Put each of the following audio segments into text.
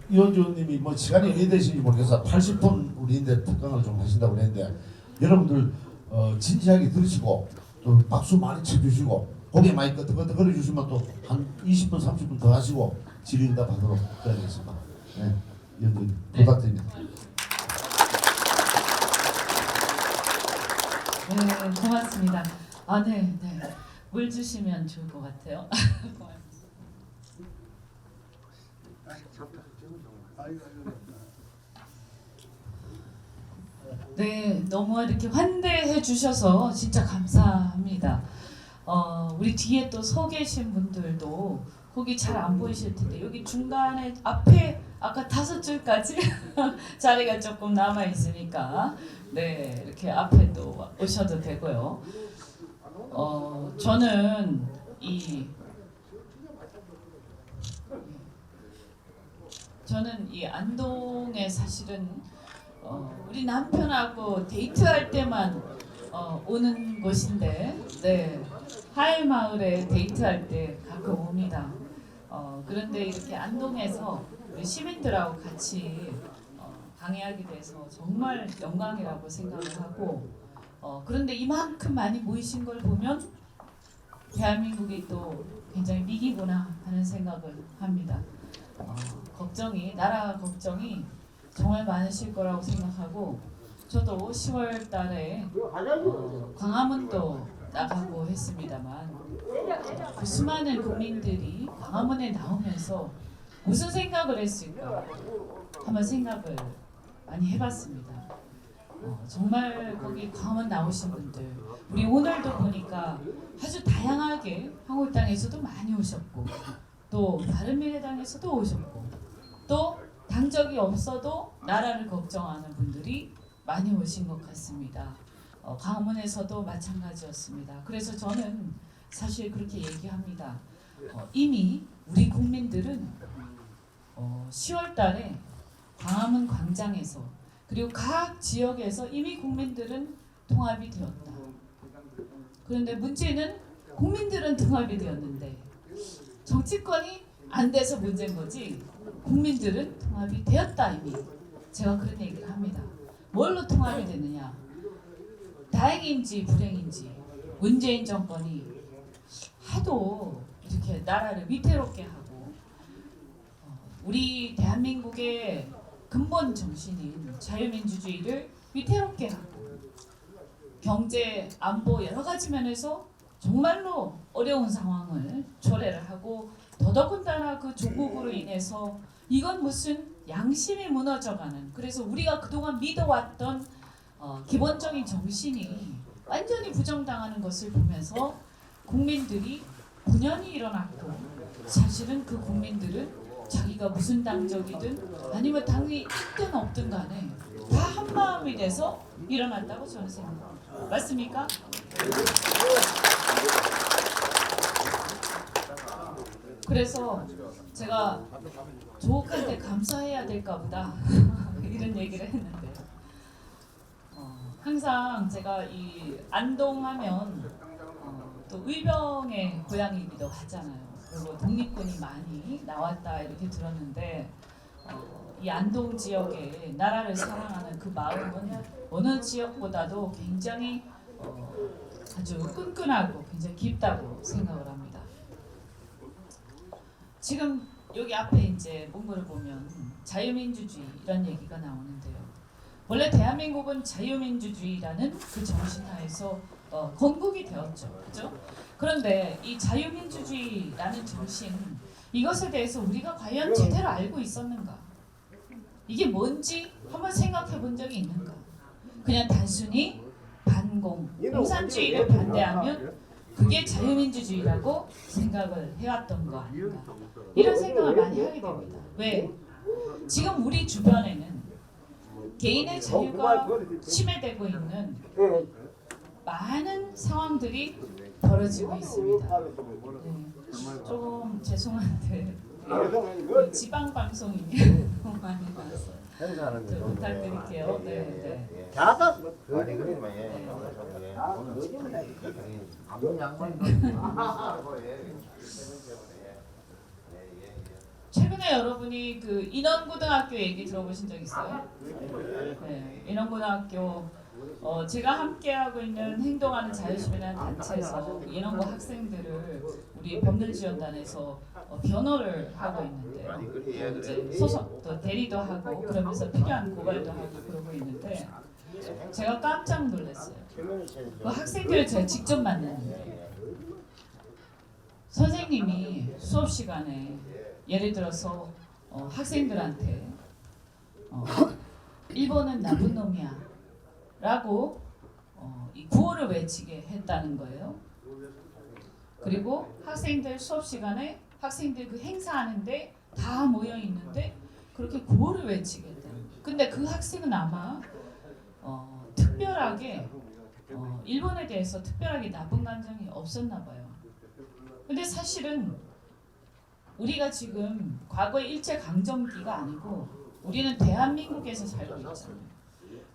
이원주님이 시간이 어떻게 되시는지 모르겠어. 80분 우리인데 특강을 좀 하신다고 그랬는데 여러분들 진지하게 들으시고 또 박수 많이 쳐주시고 고개 많이 끄덕끄덕거려 주시면 또 한 20분 30분 더 하시고 질의응답하도록 해야겠습니다. 네, 이원주님 부탁드립니다. 네, 고맙습니다. 네. 물 주시면 좋을 것 같아요. 네, 너무 이렇게 환대해 주셔서 진짜 감사합니다. 우리 뒤에 또 서 계신 분들도 거기 잘 안 보이실 텐데 여기 중간에 앞에 아까 5줄까지 자리가 조금 남아 있으니까 네, 이렇게 앞에 또 오셔도 되고요. 저는 이 안동에 사실은 우리 남편하고 데이트할 때만 오는 곳인데, 네, 하회마을에 데이트할 때 가끔 옵니다. 그런데 이렇게 안동에서 우리 시민들하고 같이 강의하게 돼서 정말 영광이라고 생각을 하고, 그런데 이만큼 많이 모이신 걸 보면 대한민국이 또 굉장히 위기구나 하는 생각을 합니다. 나라 걱정이 정말 많으실 거라고 생각하고, 저도 10월 달에 광화문도 나가고 했습니다만 그 수많은 국민들이 광화문에 나오면서 무슨 생각을 했을까 한번 생각을 많이 해봤습니다. 정말 거기 광화문 나오신 분들, 우리 오늘도 보니까 아주 다양하게 한국당에서도 많이 오셨고, 또 바른미래당에서도 오셨고, 또 당적이 없어도 나라를 걱정하는 분들이 많이 오신 것 같습니다. 광화문에서도 마찬가지였습니다. 그래서 저는 사실 그렇게 얘기합니다. 이미 우리 국민들은 10월 달에 광화문 광장에서 그리고 각 지역에서 이미 국민들은 통합이 되었다. 그런데 문제는 국민들은 통합이 되었는데 정치권이 안 돼서 문제인 거지 국민들은 통합이 되었다 이미. 제가 그런 얘기를 합니다. 뭘로 통합이 되느냐? 다행인지 불행인지 문재인 정권이 하도 이렇게 나라를 위태롭게 하고 우리 대한민국의 근본 정신인 자유민주주의를 위태롭게 하고 경제, 안보 여러 가지 면에서 정말로 어려운 상황을 초래를 하고 더더군다나 그 조국으로 인해서 이건 무슨 양심이 무너져가는, 그래서 우리가 그동안 믿어왔던 기본적인 정신이 완전히 부정당하는 것을 보면서 국민들이 분연이 일어났고, 사실은 그 국민들은 자기가 무슨 당적이든 아니면 당이 있든 없든 간에 다 한마음이 돼서 일어났다고 저는 생각합니다. 맞습니까? 그래서 제가 조국한테 감사해야 될까 보다 이런 얘기를 했는데, 항상 제가 이 안동하면 또 의병의 고향이기도 하잖아요. 그리고 독립군이 많이 나왔다 이렇게 들었는데 이 안동 지역에 나라를 사랑하는 그 마음은 어느 지역보다도 굉장히 아주 끈끈하고 굉장히 깊다고 생각을 합니다. 지금 여기 앞에 이제 문구를 보면 자유민주주의 이런 얘기가 나오는데요. 원래 대한민국은 자유민주주의라는 그 정신 하에서 건국이 되었죠. 그렇죠? 그런데 이 자유민주주의라는 정신, 이것에 대해서 우리가 과연 제대로 알고 있었는가? 이게 뭔지 한번 생각해 본 적이 있는가? 그냥 단순히 공산주의를 반대하면 그게 자유민주주의라고 생각을 해왔던 거 아닌가? 이런 생각을 많이 하게 됩니다. 왜? 지금 우리 주변에는 개인의 자유가 침해되고 있는 많은 상황들이 벌어지고 있습니다. 네, 조금 죄송한데 지방 방송이 많이 나왔어요. 부탁드릴게요. 네. 아니 그러면 아무 양반 최근에 여러분이 그 인원고등학교 얘기 들어보신 적 있어요? 네, 인원고등학교 제가 함께하고 있는 행동하는 자유시민이라는 단체에서 그 인원고 학생들을 우리 법률지원단에서 변호를 하고 있는데요. 이제 소속도 대리도 하고 그러면서 필요한 고발도 하고 그러고 있는데 제가 깜짝 놀랐어요. 그 학생들을 제가 직접 만났는데 선생님이 수업 시간에 예를 들어서 학생들한테 일본은 나쁜 놈이야 라고 이 구호를 외치게 했다는 거예요. 그리고 학생들 수업 시간에 학생들 그 행사하는데 다 모여 있는데 그렇게 구호를 외치게 했다는 거예요. 근데 그 학생은 아마 특별하게 일본에 대해서 특별하게 나쁜 감정이 없었나 봐요. 근데 사실은 우리가 지금 과거의 일제강점기가 아니고 우리는 대한민국에서 살고 있잖아요.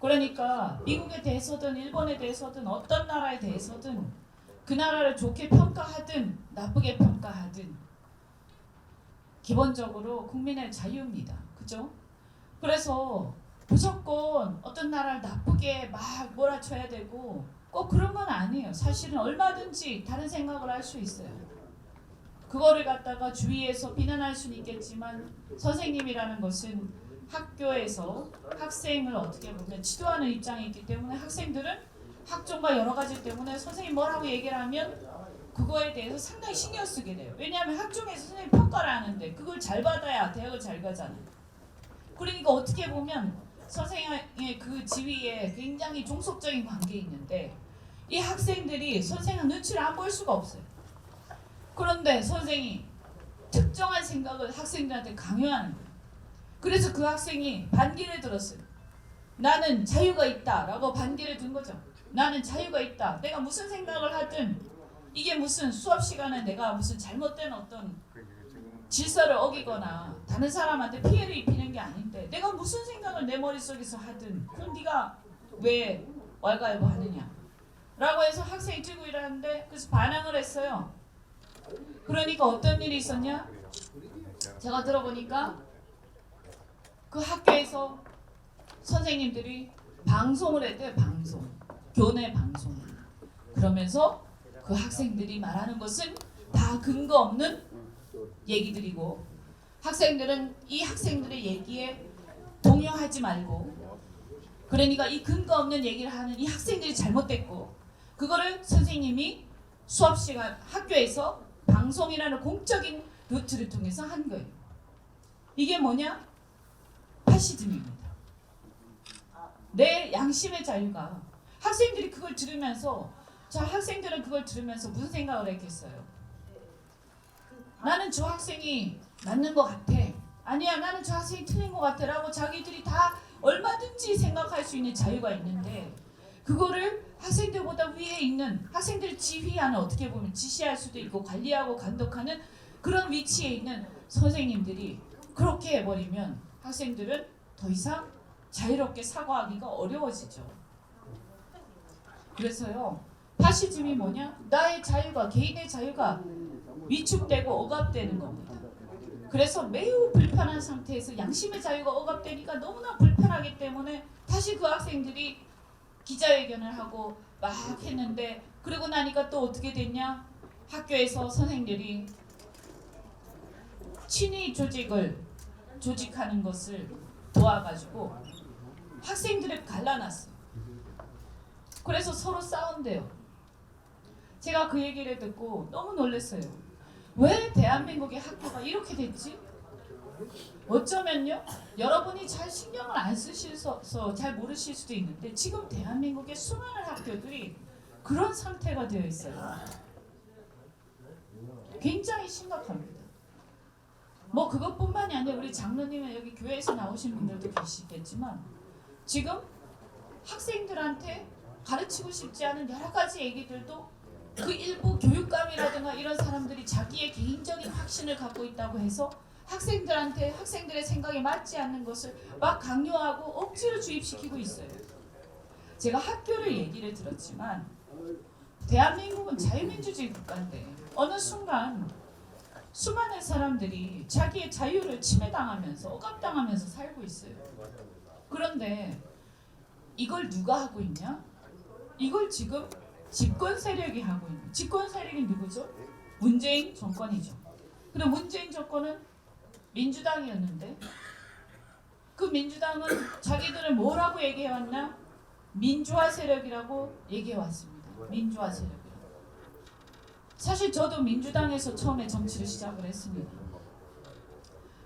그러니까 미국에 대해서든 일본에 대해서든 어떤 나라에 대해서든 그 나라를 좋게 평가하든 나쁘게 평가하든 기본적으로 국민의 자유입니다. 그죠? 그래서 무조건 어떤 나라를 나쁘게 막 몰아쳐야 되고 꼭 그런 건 아니에요. 사실은 얼마든지 다른 생각을 할 수 있어요. 그거를 갖다가 주위에서 비난할 수는 있겠지만 선생님이라는 것은 학교에서 학생을 어떻게 보면 지도하는 입장이 있기 때문에 학생들은 학종과 여러 가지 때문에 선생님 뭐라고 얘기를 하면 그거에 대해서 상당히 신경 쓰게 돼요. 왜냐하면 학종에서 선생님 평가를 하는데 그걸 잘 받아야 대학을 잘 가잖아요. 그러니까 어떻게 보면 선생님의 그 지위에 굉장히 종속적인 관계에 있는데 이 학생들이 선생님 눈치를 안 볼 수가 없어요. 그런데 선생이 특정한 생각을 학생들한테 강요하는 거예요. 그래서 그 학생이 반기를 들었어요. 나는 자유가 있다라고 반기를 든 거죠. 나는 자유가 있다. 내가 무슨 생각을 하든 이게 무슨 수업 시간에 내가 무슨 잘못된 어떤 질서를 어기거나 다른 사람한테 피해를 입히는 게 아닌데 내가 무슨 생각을 내 머릿속에서 하든 그럼 네가 왜 왈가왈부 하느냐 라고 해서 학생이 들고 일하는데 그래서 반항을 했어요. 그러니까 어떤 일이 있었냐? 제가 들어보니까 그 학교에서 선생님들이 방송을 했대요. 방송. 교내 방송. 그러면서 그 학생들이 말하는 것은 다 근거 없는 얘기들이고 학생들은 이 학생들의 얘기에 동요하지 말고 그러니까 이 근거 없는 얘기를 하는 이 학생들이 잘못됐고 그거를 선생님이 수업 시간 학교에서 방송이라는 공적인 루트를 통해서 한 거예요. 이게 뭐냐? 파시즘입니다. 내 양심의 자유가 학생들이 그걸 들으면서 자 학생들은 그걸 들으면서 무슨 생각을 했겠어요? 나는 저 학생이 맞는 것 같아. 아니야 나는 저 학생이 틀린 것 같아 라고 자기들이 다 얼마든지 생각할 수 있는 자유가 있는데 그거를 학생들보다 위에 있는 학생들을 지휘하는 어떻게 보면 지시할 수도 있고 관리하고 감독하는 그런 위치에 있는 선생님들이 그렇게 해버리면 학생들은 더 이상 자유롭게 사고하기가 어려워지죠. 그래서요 파시즘이 뭐냐? 나의 자유가 개인의 자유가 위축되고 억압되는 겁니다. 그래서 매우 불편한 상태에서 양심의 자유가 억압되니까 너무나 불편하기 때문에 다시 그 학생들이 기자회견을 하고 막 했는데 그러고 나니까 또 어떻게 됐냐? 학교에서 선생들이 친위 조직을 조직하는 것을 도와가지고 학생들을 갈라놨어요. 그래서 서로 싸운대요. 제가 그 얘기를 듣고 너무 놀랐어요. 왜 대한민국의 학교가 이렇게 됐지? 어쩌면요 여러분이 잘 신경을 안 쓰셔서 잘 모르실 수도 있는데 지금 대한민국의 수많은 학교들이 그런 상태가 되어 있어요. 굉장히 심각합니다. 뭐 그것뿐만이 아니라 우리 장로님은 여기 교회에서 나오신 분들도 계시겠지만 지금 학생들한테 가르치고 싶지 않은 여러 가지 얘기들도 그 일부 교육감이라든가 이런 사람들이 자기의 개인적인 확신을 갖고 있다고 해서 학생들한테 학생들의 생각에 맞지 않는 것을 막 강요하고 억지로 주입시키고 있어요. 제가 학교를 얘기를 들었지만 대한민국은 자유민주주의 국가인데 어느 순간 수많은 사람들이 자기의 자유를 침해당하면서 억압당하면서 살고 있어요. 그런데 이걸 누가 하고 있냐? 이걸 지금 집권 세력이 하고 있는. 집권 세력이 누구죠? 문재인 정권이죠. 그럼 문재인 정권은 민주당이었는데 그 민주당은 자기들은 뭐라고 얘기해왔나? 민주화 세력이라고 얘기해왔습니다. 민주화 세력이라고. 사실 저도 민주당에서 처음에 정치를 시작을 했습니다.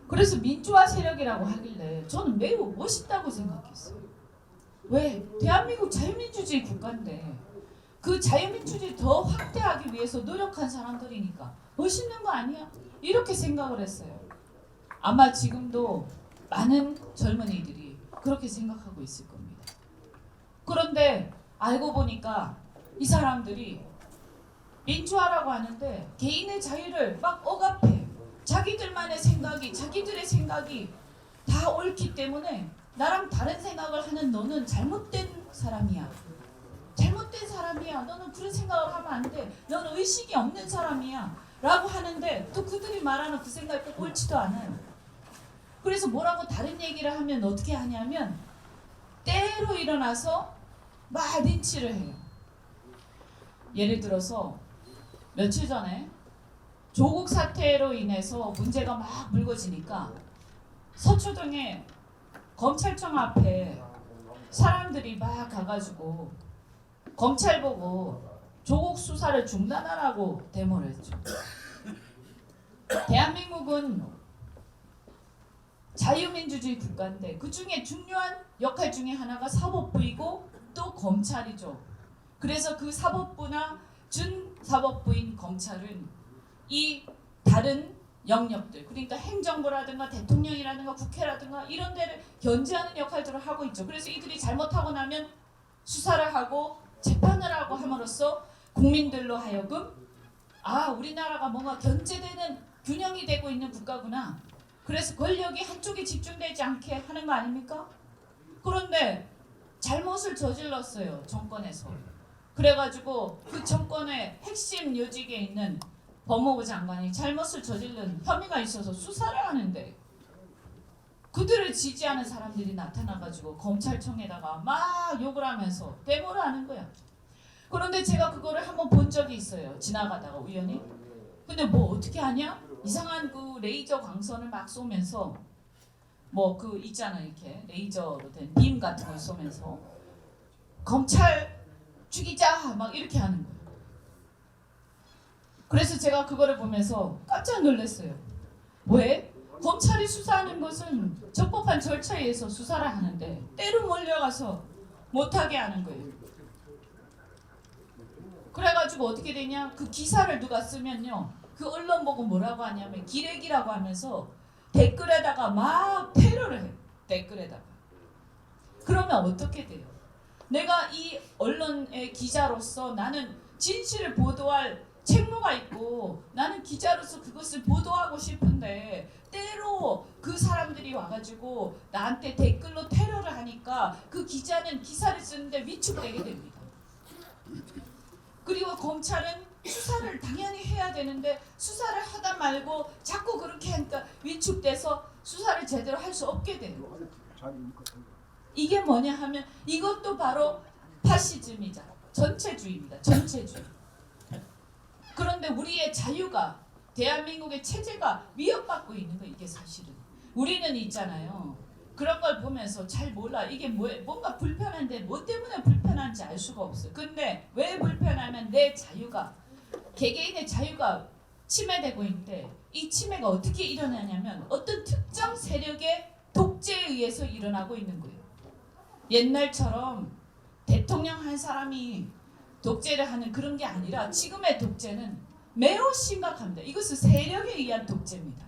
그래서 민주화 세력이라고 하길래 저는 매우 멋있다고 생각했어요. 왜? 대한민국 자유민주주의 국가인데 그 자유민주주의 더 확대하기 위해서 노력한 사람들이니까 멋있는 거 아니야? 이렇게 생각을 했어요. 아마 지금도 많은 젊은이들이 그렇게 생각하고 있을 겁니다. 그런데 알고 보니까 이 사람들이 민주화라고 하는데 개인의 자유를 막 억압해. 자기들만의 생각이, 자기들의 생각이 다 옳기 때문에 나랑 다른 생각을 하는 너는 잘못된 사람이야. 잘못된 사람이야. 너는 그런 생각을 하면 안 돼. 너는 의식이 없는 사람이야. 라고 하는데 또 그들이 말하는 그 생각이 꼭 옳지도 않아요. 그래서 뭐라고 다른 얘기를 하면 어떻게 하냐면 때로 일어나서 막 린치를 해요. 예를 들어서 며칠 전에 조국 사태로 인해서 문제가 막 불거지니까 서초동에 검찰청 앞에 사람들이 막 가가지고 검찰 보고 조국 수사를 중단하라고 데모를 했죠. 대한민국은 자유민주주의 국가인데 그 중에 중요한 역할 중에 하나가 사법부이고 또 검찰이죠. 그래서 그 사법부나 준사법부인 검찰은 이 다른 영역들, 그러니까 행정부라든가 대통령이라든가 국회라든가 이런 데를 견제하는 역할들을 하고 있죠. 그래서 이들이 잘못하고 나면 수사를 하고 재판을 하고 함으로써 국민들로 하여금 우리나라가 뭔가 견제되는 균형이 되고 있는 국가구나. 그래서 권력이 한쪽에 집중되지 않게 하는 거 아닙니까? 그런데 잘못을 저질렀어요. 정권에서. 그래가지고 그 정권의 핵심 요직에 있는 법무부 장관이 잘못을 저지른 혐의가 있어서 수사를 하는데 그들을 지지하는 사람들이 나타나가지고 검찰청에다가 막 욕을 하면서 데모를 하는 거야. 그런데 제가 그거를 한번 본 적이 있어요. 지나가다가 우연히. 근데 뭐 어떻게 하냐? 이상한 그 레이저 광선을 막 쏘면서 뭐 그 있잖아요. 이렇게 레이저로 된 빔 같은 걸 쏘면서 검찰 죽이자 막 이렇게 하는 거예요. 그래서 제가 그거를 보면서 깜짝 놀랐어요. 왜? 검찰이 수사하는 것은 적법한 절차에 의해서 수사를 하는데 때로 몰려가서 못하게 하는 거예요. 그래가지고 어떻게 되냐? 그 기사를 누가 쓰면요. 그 언론 보고 뭐라고 하냐면 기레기라고 하면서 댓글에다가 막 테러를 해요. 댓글에다가. 그러면 어떻게 돼요? 내가 이 언론의 기자로서 나는 진실을 보도할 책무가 있고 나는 기자로서 그것을 보도하고 싶은데 때로 그 사람들이 와가지고 나한테 댓글로 테러를 하니까 그 기자는 기사를 쓰는데 위축되게 됩니다. 그리고 검찰은 수사를 당연히 해야 되는데 수사를 하다 말고 자꾸 그렇게 하니까 위축돼서 수사를 제대로 할 수 없게 돼요. 이게 뭐냐 하면 이것도 바로 파시즘이자 전체주의입니다. 전체주의. 그런데 우리의 자유가 대한민국의 체제가 위협받고 있는 거 이게 사실은. 우리는 있잖아요. 그런 걸 보면서 잘 몰라. 이게 뭔가 불편한데 뭐 때문에 불편한지 알 수가 없어요. 근데 왜 불편하면 내 자유가 개개인의 자유가 침해되고 있는데 이 침해가 어떻게 일어나냐면 어떤 특정 세력의 독재에 의해서 일어나고 있는 거예요. 옛날처럼 대통령 한 사람이 독재를 하는 그런 게 아니라 지금의 독재는 매우 심각합니다. 이것은 세력에 의한 독재입니다.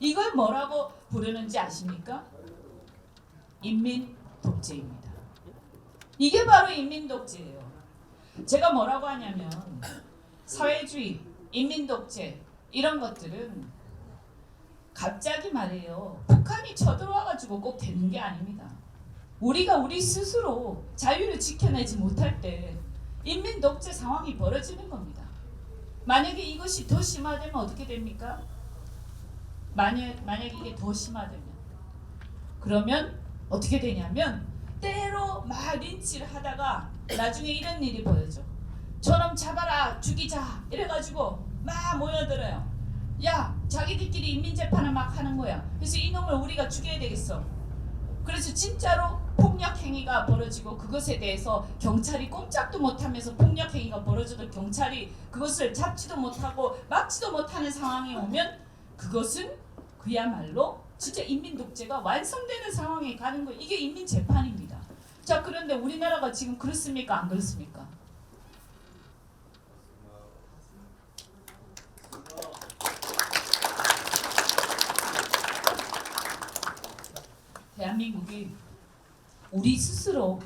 이걸 뭐라고 부르는지 아십니까? 인민 독재입니다. 이게 바로 인민 독재예요. 제가 뭐라고 하냐면 사회주의, 인민 독재 이런 것들은 갑자기 말이에요. 북한이 쳐들어와가지고 꼭 되는 게 아닙니다. 우리가 우리 스스로 자유를 지켜내지 못할 때 인민 독재 상황이 벌어지는 겁니다. 만약에 이것이 더 심화되면 어떻게 됩니까? 만약에 이게 더 심화되면 그러면 어떻게 되냐면 때로 막 린치를 하다가 나중에 이런 일이 보여져. 저놈 잡아라 죽이자 이래가지고 막 모여들어요. 야 자기들끼리 인민재판을 막 하는 거야. 그래서 이놈을 우리가 죽여야 되겠어. 그래서 진짜로 폭력 행위가 벌어지고 그것에 대해서 경찰이 꼼짝도 못하면서 폭력 행위가 벌어져도 경찰이 그것을 잡지도 못하고 막지도 못하는 상황이 오면 그것은 그야말로 진짜 인민 독재가 완성되는 상황에 가는 거. 이게 인민 재판입니다. 자 그런데 우리나라가 지금 그렇습니까? 안 그렇습니까? 대한민국이 우리 스스로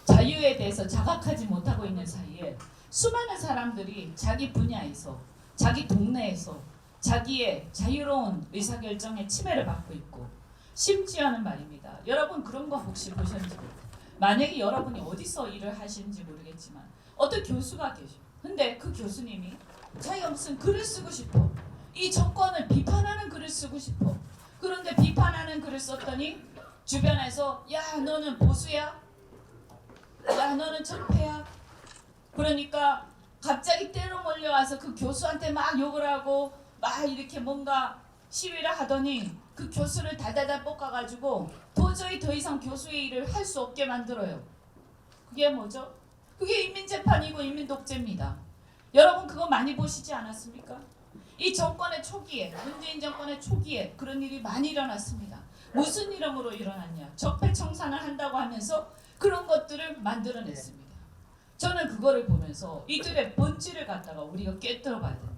자유에 대해서 자각하지 못하고 있는 사이에 수많은 사람들이 자기 분야에서 자기 동네에서 자기의 자유로운 의사결정에 침해를 받고 있고 심지어는 말입니다. 여러분 그런 거 혹시 보셨는지 모르겠어요. 만약에 여러분이 어디서 일을 하시는지 모르겠지만 어떤 교수가 계셔. 근데 그 교수님이 자기가 무슨 글을 쓰고 싶어. 이 정권을 비판하는 글을 쓰고 싶어. 그런데 비판하는 글을 썼더니 주변에서 야 너는 보수야? 야 너는 적폐야? 그러니까 갑자기 때로 몰려와서 그 교수한테 막 욕을 하고 막 이렇게 뭔가 시위를 하더니 그 교수를 달달달 볶아가지고 도저히 더 이상 교수의 일을 할 수 없게 만들어요. 그게 뭐죠? 그게 인민재판이고 인민독재입니다. 여러분 그거 많이 보시지 않았습니까? 이 정권의 초기에 문재인 정권의 초기에 그런 일이 많이 일어났습니다. 무슨 이름으로 일어났냐? 적폐청산을 한다고 하면서 그런 것들을 만들어냈습니다. 저는 그거를 보면서 이들의 본질을 갖다가 우리가 꿰뚫어 봐야 된다.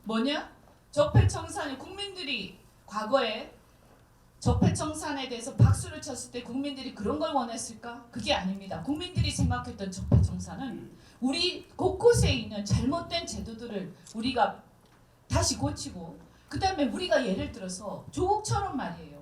뭐냐? 적폐청산이 국민들이 과거에 적폐청산에 대해서 박수를 쳤을 때 국민들이 그런 걸 원했을까? 그게 아닙니다. 국민들이 생각했던 적폐청산은 우리 곳곳에 있는 잘못된 제도들을 우리가 다시 고치고 그 다음에 우리가 예를 들어서 조국처럼 말이에요.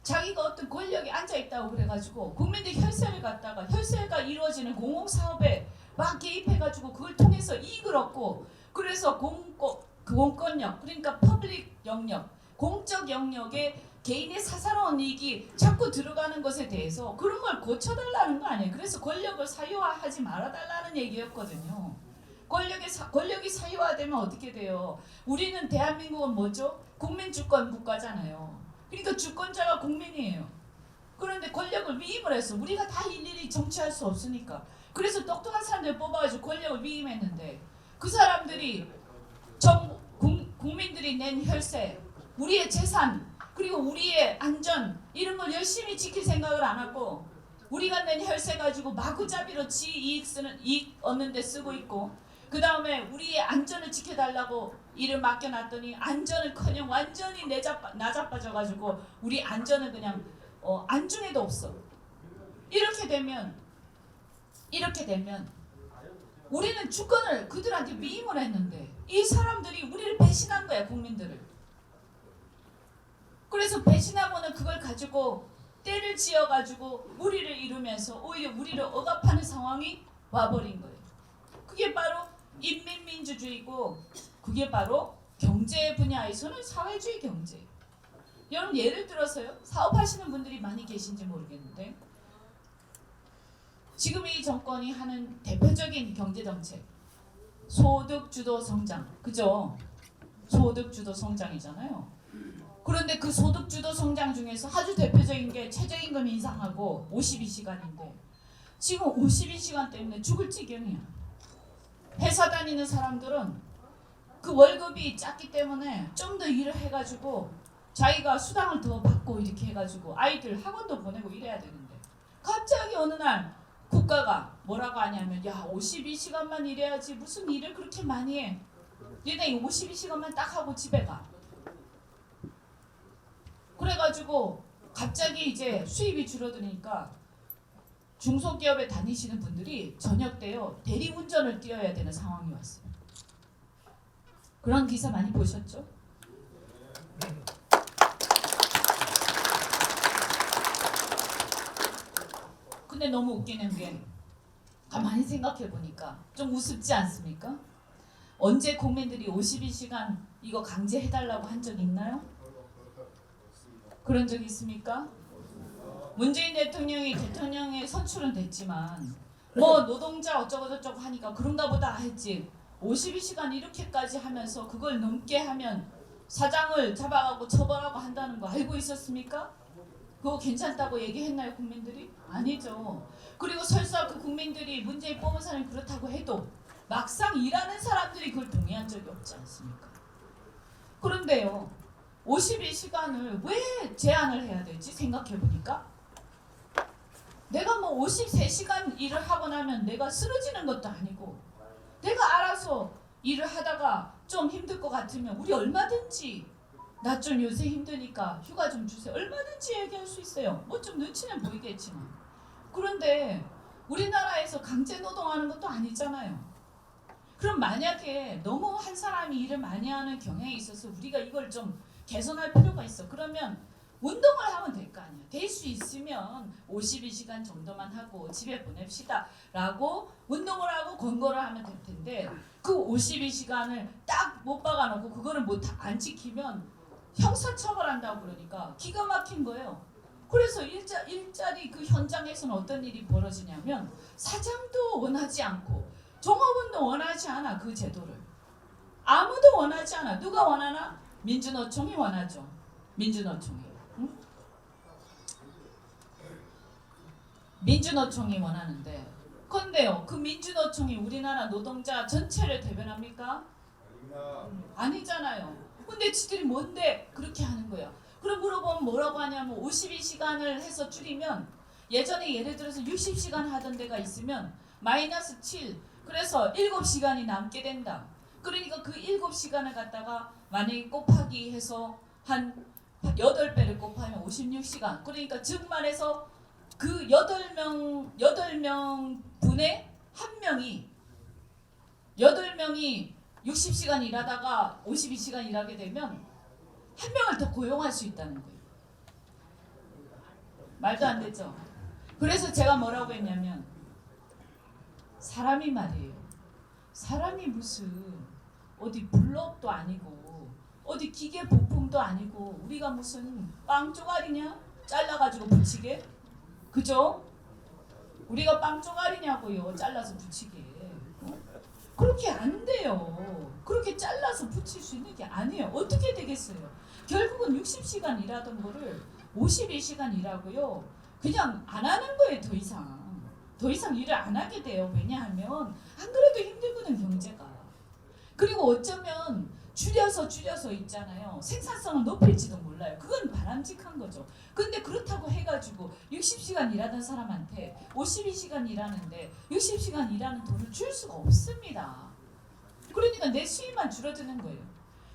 자기가 어떤 권력에 앉아있다고 그래가지고 국민들 혈세를 갖다가 혈세가 이루어지는 공공사업에 막 개입해가지고 그걸 통해서 이익을 얻고 그래서 공권력 그러니까 퍼블릭 영역 공적 영역에 개인의 사사로운 이익이 자꾸 들어가는 것에 대해서 그런 걸 고쳐달라는 거 아니에요. 그래서 권력을 사유화하지 말아달라는 얘기였거든요. 권력이 사유화되면 어떻게 돼요? 우리는 대한민국은 뭐죠? 국민주권 국가잖아요. 그러니까 주권자가 국민이에요. 그런데 권력을 위임을 해서 우리가 다 일일이 정치할 수 없으니까 그래서 똑똑한 사람들 뽑아가지고 권력을 위임했는데 그 사람들이 국민들이 낸 혈세, 우리의 재산 그리고 우리의 안전 이런 걸 열심히 지킬 생각을 안 하고 우리가 낸 혈세 가지고 마구잡이로 지 이익 얻는 데 쓰고 있고 그 다음에 우리의 안전을 지켜달라고 일을 맡겨놨더니 안전을커녕 완전히 나자빠져가지고 우리 안전은 그냥 안중에도 없어. 이렇게 되면 우리는 주권을 그들한테 위임을 했는데 이 사람들이 우리를 배신한 거야. 국민들을. 그래서 배신하고는 그걸 가지고 때를 지어가지고 우리를 이루면서 오히려 우리를 억압하는 상황이 와버린 거예요. 그게 바로 인민민주주의고 그게 바로 경제 분야에서는 사회주의 경제. 여러분 예를 들어서요. 사업하시는 분들이 많이 계신지 모르겠는데 지금 이 정권이 하는 대표적인 경제정책 소득주도 성장. 그죠? 소득주도 성장이잖아요. 그런데 그 소득주도 성장 중에서 아주 대표적인 게 최저임금 인상하고 52시간인데 지금 52시간 때문에 죽을 지경이야. 회사 다니는 사람들은 그 월급이 작기 때문에 좀 더 일을 해가지고 자기가 수당을 더 받고 이렇게 해가지고 아이들 학원도 보내고 이래야 되는데 갑자기 어느 날 국가가 뭐라고 하냐면 야 52시간만 일해야지 무슨 일을 그렇게 많이 해. 얘네 52시간만 딱 하고 집에 가. 그래가지고 갑자기 이제 수입이 줄어드니까 중소기업에 다니시는 분들이 저녁 때요 대리운전을 뛰어야 되는 상황이 왔어요. 그런 기사 많이 보셨죠? 근데 너무 웃기는 게 가만히 생각해 보니까 좀 우습지 않습니까? 언제 국민들이 52시간 이거 강제해달라고 한 적 있나요? 그런 적 있습니까? 문재인 대통령이 대통령에 선출은 됐지만 뭐 노동자 어쩌고저쩌고 하니까 그런가 보다 했지 52시간 이렇게까지 하면서 그걸 넘게 하면 사장을 잡아가고 처벌하고 한다는 거 알고 있었습니까? 그거 괜찮다고 얘기했나요 국민들이? 아니죠. 그리고 설사 그 국민들이 문재인 뽑은 사람이 그렇다고 해도 막상 일하는 사람들이 그걸 동의한 적이 없지 않습니까? 그런데요 52시간을 왜 제한을 해야 되지 생각해보니까 내가 뭐 53시간 일을 하고 나면 내가 쓰러지는 것도 아니고 내가 알아서 일을 하다가 좀 힘들 것 같으면 우리 얼마든지 나 좀 요새 힘드니까 휴가 좀 주세요. 얼마든지 얘기할 수 있어요. 뭐 좀 눈치는 보이겠지만. 그런데 우리나라에서 강제 노동하는 것도 아니잖아요. 그럼 만약에 너무 한 사람이 일을 많이 하는 경향이 있어서 우리가 이걸 좀 개선할 필요가 있어. 그러면 운동을 하면 될 거 아니야. 될 수 있으면 52시간 정도만 하고 집에 보냅시다 라고 운동을 하고 권고를 하면 될 텐데 그 52시간을 딱 못 박아놓고 그거를 안 지키면 형사처벌한다고 그러니까 기가 막힌 거예요. 그래서 일자리 그 현장에서는 어떤 일이 벌어지냐면 사장도 원하지 않고 종업원도 원하지 않아. 그 제도를 아무도 원하지 않아. 누가 원하나? 민주노총이 원하죠. 민주노총이. 응? 민주노총이 원하는데 근데요 그 민주노총이 우리나라 노동자 전체를 대변합니까? 아니잖아요. 근데 지들이 뭔데 그렇게 하는 거야. 그럼 물어보면 뭐라고 하냐면 52시간을 해서 줄이면 예전에 예를 들어서 60시간 하던 데가 있으면 마이너스 7 그래서 7시간이 남게 된다. 그러니까 그 7시간을 갖다가 만약에 곱하기 해서 한 8배를 곱하면 56시간 그러니까 즉 말해서 그 8명 분의 한 명이 8명이 60시간 일하다가 52시간 일하게 되면 한 명을 더 고용할 수 있다는 거예요. 말도 안 되죠. 그래서 제가 뭐라고 했냐면 사람이 말이에요. 사람이 무슨 어디 블럭도 아니고 어디 기계 부품도 아니고 우리가 무슨 빵 쪼가리냐? 잘라가지고 붙이게? 그죠? 우리가 빵 쪼가리냐고요. 잘라서 붙이게. 그렇게 안 돼요. 그렇게 잘라서 붙일 수 있는 게 아니에요. 어떻게 되겠어요? 결국은 60시간 일하던 거를 52시간 일하고요. 그냥 안 하는 거예요. 더 이상 일을 안 하게 돼요. 왜냐하면 안 그래도 힘들거든 경제가. 그리고 어쩌면 줄여서 있잖아요. 생산성을 높일지도 몰라요. 그건 바람직한 거죠. 근데 그렇다고 해가지고 60시간 일하던 사람한테 52시간 일하는데 60시간 일하는 돈을 줄 수가 없습니다. 그러니까 내 수입만 줄어드는 거예요.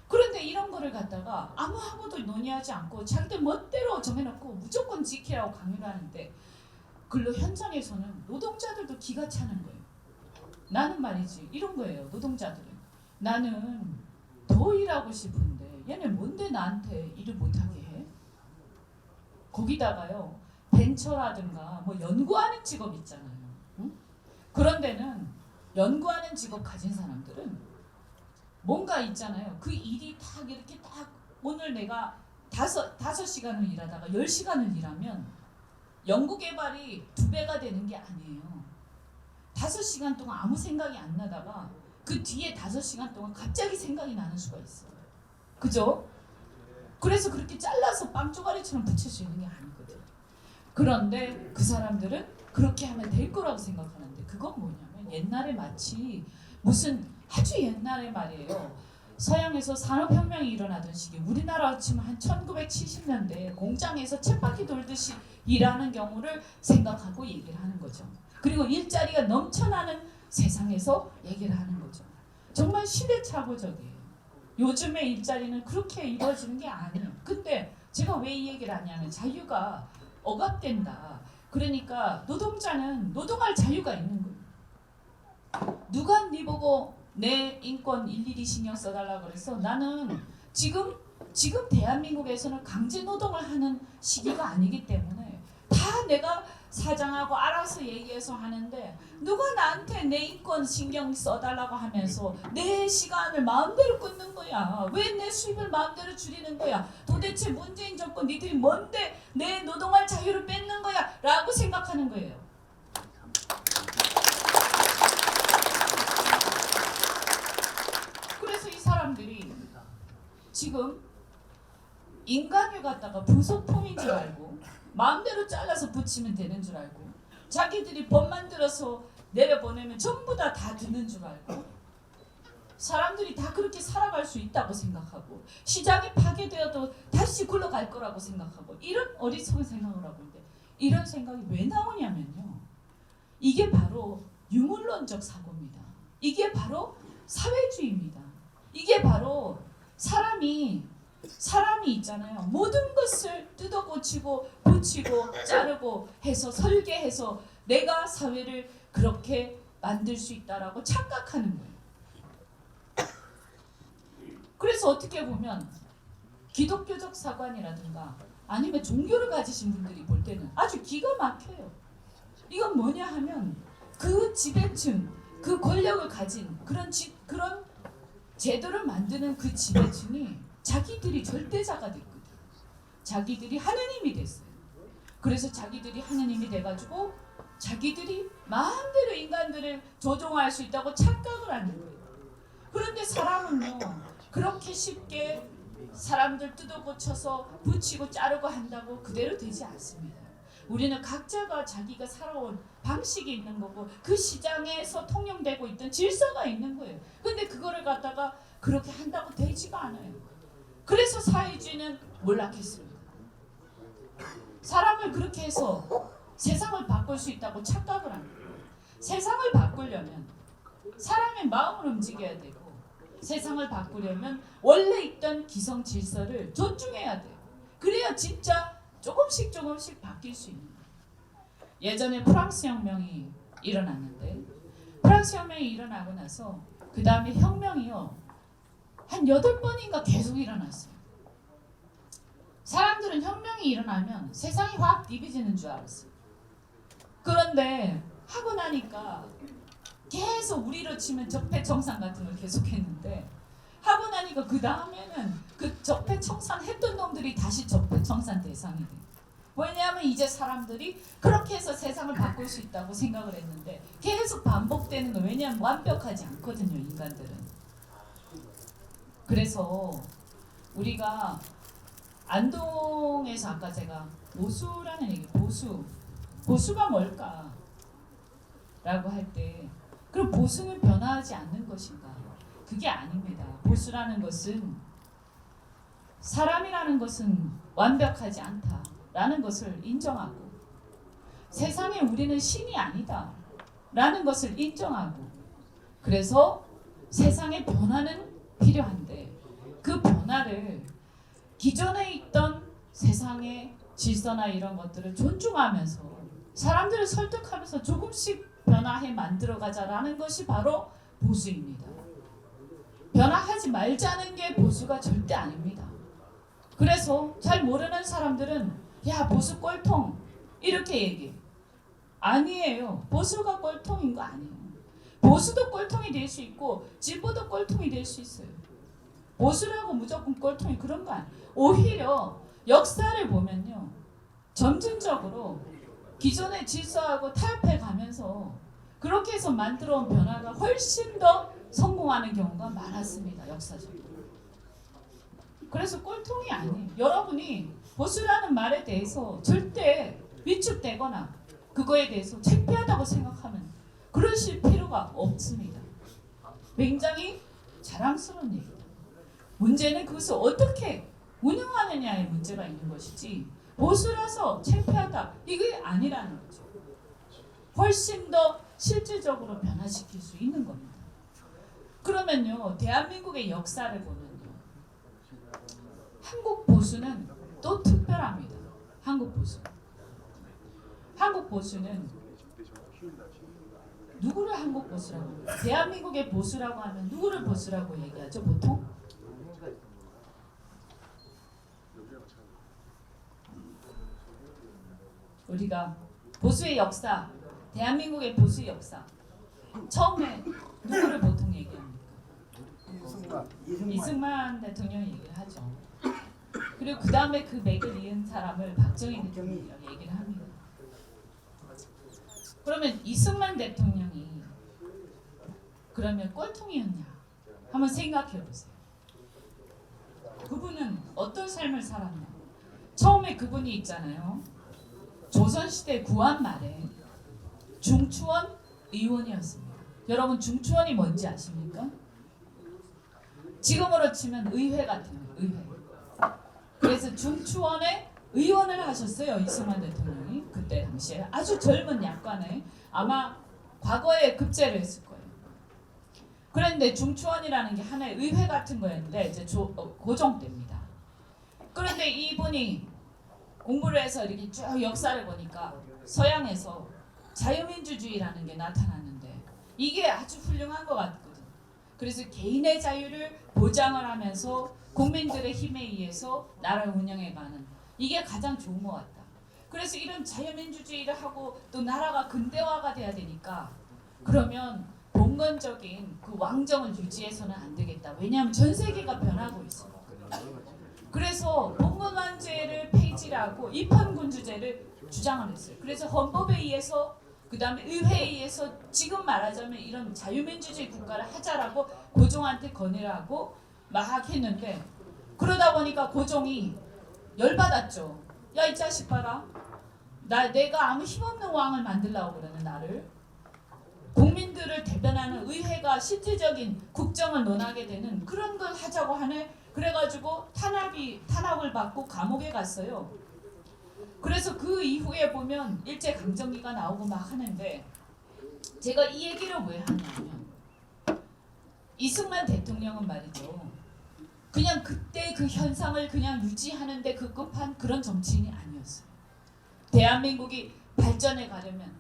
그런데 이런 거를 갖다가 아무도 논의하지 않고 자기들 멋대로 정해놓고 무조건 지키라고 강요를 하는데 근로 현장에서는 노동자들도 기가 차는 거예요. 나는 말이지 이런 거예요. 노동자들은 나는 더 일하고 싶은데 얘네 뭔데 나한테 일을 못하게 해? 거기다가요 벤처라든가 뭐 연구하는 직업 있잖아요. 응? 그런 데는 연구하는 직업 가진 사람들은 뭔가 있잖아요. 그 일이 딱 이렇게 딱 오늘 내가 5시간을 일하다가 10시간을 일하면 연구개발이 2배가 되는 게 아니에요. 5시간 동안 아무 생각이 안 나다가 그 뒤에 5시간 동안 갑자기 생각이 나는 수가 있어요. 그죠? 그래서 그렇게 잘라서 빵쪼가리처럼 붙일 수 있는 게 아니거든. 그런데 그 사람들은 그렇게 하면 될 거라고 생각하는데 그건 뭐냐면 옛날에 마치 무슨 아주 옛날에 말이에요. 서양에서 산업혁명이 일어나던 시기 우리나라 치면 한 1970년대 공장에서 쳇바퀴 돌듯이 일하는 경우를 생각하고 얘기를 하는 거죠. 그리고 일자리가 넘쳐나는 세상에서 얘기를 하는 거죠. 정말 시대착오적이에요. 요즘의 일자리는 그렇게 이루어지는 게 아니에요. 근데 제가 왜 이 얘기를 하냐면 자유가 억압된다. 그러니까 노동자는 노동할 자유가 있는 거예요. 누가 네 보고 내 인권 일일이 신경 써달라고 그래서 나는 지금 대한민국에서는 강제 노동을 하는 시기가 아니기 때문에 다 내가 사장하고 알아서 얘기해서 하는데 누가 나한테 내 인권 신경 써달라고 하면서 내 시간을 마음대로 끊는 거야. 왜 내 수입을 마음대로 줄이는 거야. 도대체 문재인 정권 니들이 뭔데 내 노동할 자유를 뺏는 거야 라고 생각하는 거예요. 그래서 이 사람들이 지금 인간을 갖다가 부속품인 줄 알고 마음대로 잘라서 붙이면 되는 줄 알고 자기들이 법 만들어서 내려보내면 전부 다 듣는 줄 알고 사람들이 다 그렇게 살아갈 수 있다고 생각하고 시장이 파괴되어도 다시 굴러갈 거라고 생각하고 이런 어리석은 생각을 하고 있는데 이런 생각이 왜 나오냐면요. 이게 바로 유물론적 사고입니다. 이게 바로 사회주의입니다. 이게 바로 사람이 있잖아요. 모든 것을 뜯어 고치고 붙이고 자르고 해서 설계해서 내가 사회를 그렇게 만들 수 있다라고 착각하는 거예요. 그래서 어떻게 보면 기독교적 사관이라든가 아니면 종교를 가지신 분들이 볼 때는 아주 기가 막혀요. 이건 뭐냐 하면 그 지배층, 그 권력을 가진 그런 제도를 만드는 그 지배층이 자기들이 절대자가 됐거든. 자기들이 하느님이 됐어요. 그래서 자기들이 하느님이 돼가지고 자기들이 마음대로 인간들을 조종할 수 있다고 착각을 하는 거예요. 그런데 사람은요 그렇게 쉽게 사람들 뜯어고쳐서 붙이고 자르고 한다고 그대로 되지 않습니다. 우리는 각자가 자기가 살아온 방식이 있는 거고 그 시장에서 통용되고 있던 질서가 있는 거예요. 근데 그거를 갖다가 그렇게 한다고 되지가 않아요. 그래서 사회주의는 몰락했습니다. 사람을 그렇게 해서 세상을 바꿀 수 있다고 착각을 합니다. 세상을 바꾸려면 사람의 마음을 움직여야 되고 세상을 바꾸려면 원래 있던 기성 질서를 존중해야 돼요. 그래야 진짜 조금씩 바뀔 수 있는 거예요. 예전에 프랑스 혁명이 일어났는데 프랑스 혁명이 일어나고 나서 그 다음에 혁명이요 한 8번인가 계속 일어났어요. 사람들은 혁명이 일어나면 세상이 확 뒤집어지는 줄 알았어요. 그런데 하고 나니까 계속 우리로 치면 적폐청산 같은 걸 계속했는데 하고 나니까 그 다음에는 그 적폐청산 했던 놈들이 다시 적폐청산 대상이 돼요. 왜냐하면 이제 사람들이 그렇게 해서 세상을 바꿀 수 있다고 생각을 했는데 계속 반복되는 거예요. 왜냐하면 완벽하지 않거든요, 인간들은. 그래서 우리가 안동에서 아까 제가 보수라는 얘기, 보수가 뭘까? 라고 할 때 그럼 보수는 변화하지 않는 것인가? 그게 아닙니다. 보수라는 것은 사람이라는 것은 완벽하지 않다라는 것을 인정하고 세상에 우리는 신이 아니다라는 것을 인정하고 그래서 세상의 변화는 필요한데 그 변화를 기존에 있던 세상의 질서나 이런 것들을 존중하면서 사람들을 설득하면서 조금씩 변화해 만들어가자라는 것이 바로 보수입니다. 변화하지 말자는 게 보수가 절대 아닙니다. 그래서 잘 모르는 사람들은 야 보수 꼴통 이렇게 얘기해. 아니에요. 보수가 꼴통인 거 아니에요. 보수도 꼴통이 될 수 있고 진보도 꼴통이 될 수 있어요. 보수라고 무조건 꼴통이 그런 거 아니에요. 오히려 역사를 보면요. 점진적으로 기존의 질서하고 타협해 가면서 그렇게 해서 만들어 온 변화가 훨씬 더 성공하는 경우가 많았습니다. 역사적으로. 그래서 꼴통이 아니에요. 여러분이 보수라는 말에 대해서 절대 위축되거나 그거에 대해서 창피하다고 생각하면 그러실 필요가 없습니다. 굉장히 자랑스러운 얘기입니다. 문제는 그것을 어떻게 운영하느냐의 문제가 있는 것이지 보수라서 창피하다 이게 아니라는 거죠. 훨씬 더 실질적으로 변화시킬 수 있는 겁니다. 그러면요 대한민국의 역사를 보면요 한국 보수는 또 특별합니다. 한국 보수는 누구를 한국 보수라고 해요? 대한민국의 보수라고 하면 누구를 보수라고 얘기하죠 보통? 우리가 보수의 역사, 대한민국의 보수의 역사 처음에 누구를 보통 얘기합니까? 이승만 대통령 얘기를 하죠. 그리고 그 다음에 그 맥을 이은 사람을 박정희 대통령이라고 얘기를 합니다. 그러면 이승만 대통령이 그러면 꼴통이었냐? 한번 생각해 보세요. 그분은 어떤 삶을 살았냐? 처음에 그분이 있잖아요. 조선시대 구한 말에 중추원 의원이었습니다. 여러분 중추원이 뭔지 아십니까? 지금으로 치면 의회 같은 거예요. 의회. 그래서 중추원의 의원을 하셨어요. 이승만 대통령이 그때 당시에 아주 젊은 약관에 아마 과거에 급제를 했을 거예요. 그런데 중추원이라는 게 하나의 의회 같은 거였는데 이제 고종때입니다. 그런데 이분이 공부를 해서 이렇게 쭉 역사를 보니까 서양에서 자유민주주의라는 게 나타났는데 이게 아주 훌륭한 것 같거든. 그래서 개인의 자유를 보장을 하면서 국민들의 힘에 의해서 나라를 운영해가는 이게 가장 좋은 것 같다. 그래서 이런 자유민주주의를 하고 또 나라가 근대화가 돼야 되니까 그러면 봉건적인 그 왕정을 유지해서는 안 되겠다. 왜냐하면 전 세계가 변하고 있어. 그래서 봉건왕제를 폐지를 하고 입헌군주제를 주장을 했어요. 그래서 헌법에 의해서 그 다음에 의회에 의해서 지금 말하자면 이런 자유민주주의 국가를 하자라고 고종한테 건의를 하고 막 했는데 그러다 보니까 고종이 열받았죠. 야 이 자식 봐라. 내가 아무 힘없는 왕을 만들려고 그러는 나를. 국민들을 대변하는 의회가 실질적인 국정을 논하게 되는 그런 걸 하자고 하네. 그래가지고 탄압을 받고 감옥에 갔어요. 그래서 그 이후에 보면 일제강점기가 나오고 막 하는데 제가 이 얘기를 왜 하냐면 이승만 대통령은 말이죠. 그냥 그때 그 현상을 그냥 유지하는데 급급한 그런 정치인이 아니었어요. 대한민국이 발전해 가려면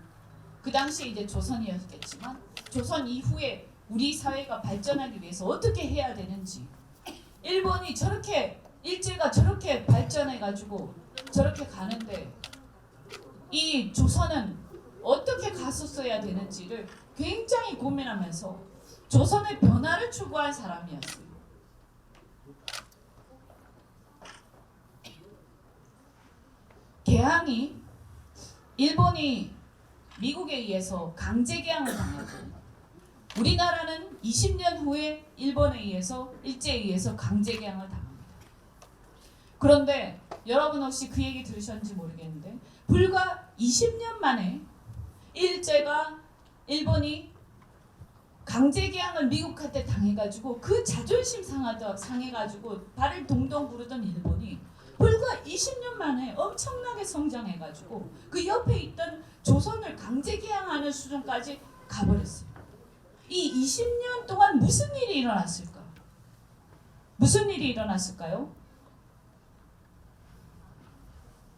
그 당시에 이제 조선이었겠지만 조선 이후에 우리 사회가 발전하기 위해서 어떻게 해야 되는지 일본이 저렇게 일제가 저렇게 발전해 가지고 저렇게 가는데 이 조선은 어떻게 갔었어야 되는지를 굉장히 고민하면서 조선의 변화를 추구한 사람이었어요. 개항이 일본이 미국에 의해서 강제 개항을 당하고 우리나라는 20년 후에 일본에 의해서 일제에 의해서 강제 개항을 당합니다. 그런데 여러분 혹시 그 얘기 들으셨는지 모르겠는데 불과 20년 만에 일본이 강제 개항을 미국한테 당해가지고 그 자존심 상해가지고 발을 동동 구르던 일본이 불과 20년 만에 엄청나게 성장해가지고 그 옆에 있던 조선을 강제 개항하는 수준까지 가버렸어요. 이 20년 동안 무슨 일이 일어났을까? 무슨 일이 일어났을까요?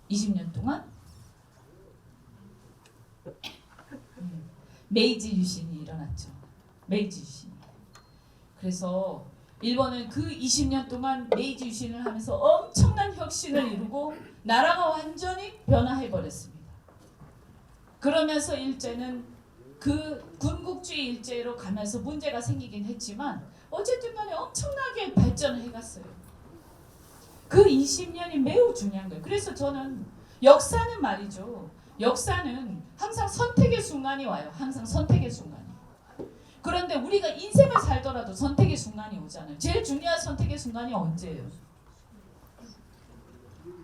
20년 동안 메이지 유신이 일어났죠. 메이지 유신. 그래서 일본은 그 20년 동안 메이지 유신을 하면서 엄청난 혁신을 이루고 나라가 완전히 변화해버렸습니다. 그러면서 일제는 그 군국주의 일제로 가면서 문제가 생기긴 했지만 어쨌든 간에 엄청나게 발전을 해갔어요. 그 20년이 매우 중요한 거예요. 그래서 저는 역사는 말이죠. 역사는 항상 선택의 순간이 와요. 항상 선택의 순간이. 그런데 우리가 인생을 살더라도 선택의 순간이 오잖아요. 제일 중요한 선택의 순간이 언제예요?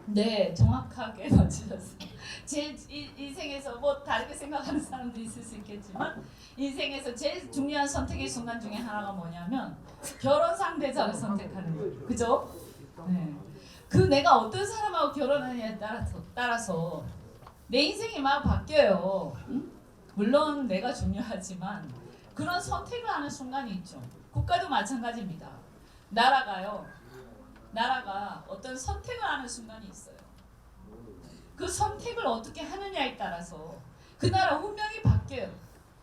네, 정확하게 맞추셨어요. 제일 인생에서 뭐 다르게 생각하는 사람도 있을 수 있겠지만 인생에서 제일 중요한 선택의 순간 중에 하나가 뭐냐면 결혼 상대자를 선택하는 거예요. 그죠? 네. 그 내가 어떤 사람하고 결혼하느냐에 따라서 내 인생이 막 바뀌어요. 응? 물론 내가 중요하지만 그런 선택을 하는 순간이 있죠. 국가도 마찬가지입니다. 나라가 어떤 선택을 하는 순간이 있어요. 그 선택을 어떻게 하느냐에 따라서 그 나라 운명이 바뀌어요.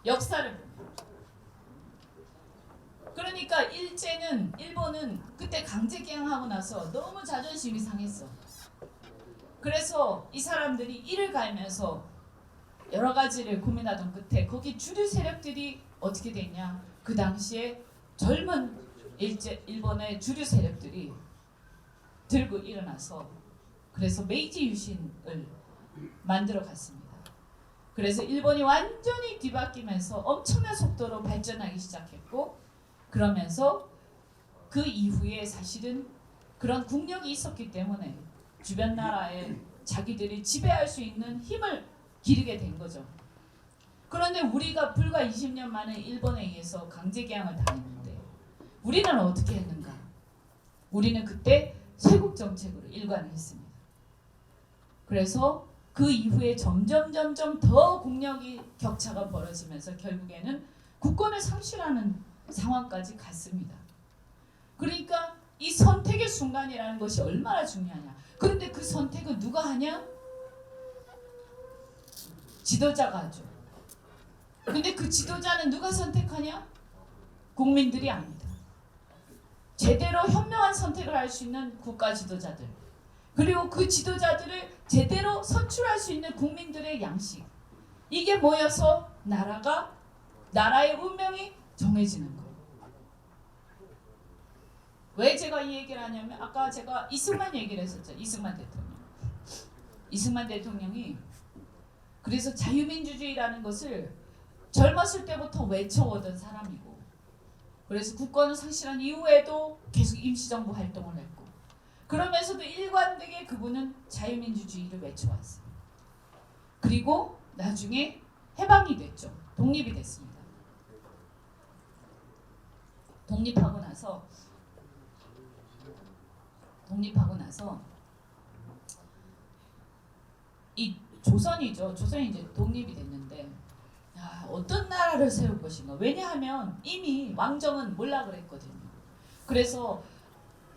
역사를 보면. 그러니까 일본은 그때 강제 개항하고 나서 너무 자존심이 상했어. 그래서 이 사람들이 이를 갈면서 여러 가지를 고민하던 끝에 거기 주류 세력들이 어떻게 됐냐? 그 당시에 젊은 일본의 주류 세력들이 들고 일어나서 그래서 메이지 유신을 만들어 갔습니다. 그래서 일본이 완전히 뒤바뀌면서 엄청난 속도로 발전하기 시작했고, 그러면서 그 이후에 사실은 그런 국력이 있었기 때문에 주변 나라에 자기들이 지배할 수 있는 힘을 기르게 된 거죠. 그런데 우리가 불과 20년 만에 일본에 의해서 강제 개항을 당했는데 우리는 어떻게 했는가? 우리는 그때 쇄국 정책으로 일관을 했습니다. 그래서 그 이후에 점점 더 국력이 격차가 벌어지면서 결국에는 국권을 상실하는 상황까지 갔습니다. 그러니까 이 선택의 순간이라는 것이 얼마나 중요하냐. 그런데 그 선택은 누가 하냐? 지도자가 하죠. 근데 그 지도자는 누가 선택하냐? 국민들이 아니다. 제대로 현명한 선택을 할 수 있는 국가 지도자들, 그리고 그 지도자들을 제대로 선출할 수 있는 국민들의 양식, 이게 모여서 나라의 운명이 정해지는 거예요. 왜 제가 이 얘기를 하냐면 아까 제가 이승만 얘기를 했었죠. 이승만 대통령이 그래서 자유민주주의라는 것을 젊었을 때부터 외쳐오던 사람이고, 그래서 국권을 상실한 이후에도 계속 임시정부 활동을 했고, 그러면서도 일관되게 그분은 자유민주주의를 외쳐왔어요. 그리고 나중에 해방이 됐죠. 독립이 됐습니다. 독립하고 나서 이 조선이죠. 조선이 이제 독립이 됐는데 어떤 나라를 세울 것인가. 왜냐하면 이미 왕정은 몰락을 했거든요. 그래서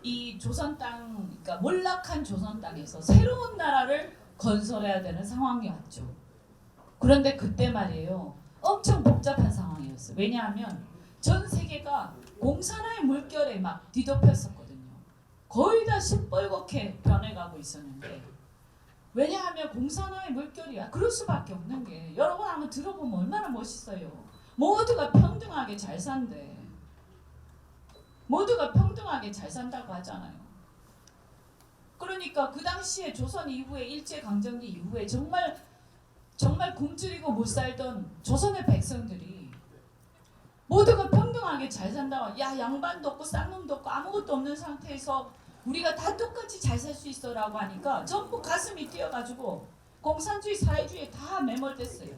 이 조선 땅, 그러니까 몰락한 조선 땅에서 새로운 나라를 건설해야 되는 상황이 왔죠. 그런데 그때 말이에요. 엄청 복잡한 상황이었어요. 왜냐하면 전 세계가 공산화의 물결에 막 뒤덮였었거든요. 거의 다 시뻘겋게 변해가고 있었는데, 왜냐하면 공산화의 물결이야. 그럴 수밖에 없는 게, 여러분 한번 들어보면 얼마나 멋있어요. 모두가 평등하게 잘 산대. 모두가 평등하게 잘 산다고 하잖아요. 그러니까 그 당시에 조선 이후에 일제강점기 이후에 정말 굶주리고 못 살던 조선의 백성들이 모두가 평등하게 잘 산다고, 야 양반도 없고 쌍놈도 없고 아무것도 없는 상태에서 우리가 다 똑같이 잘 살 수 있어라고 하니까 전부 가슴이 뛰어가지고 공산주의 사회주의에 다 매몰됐어요.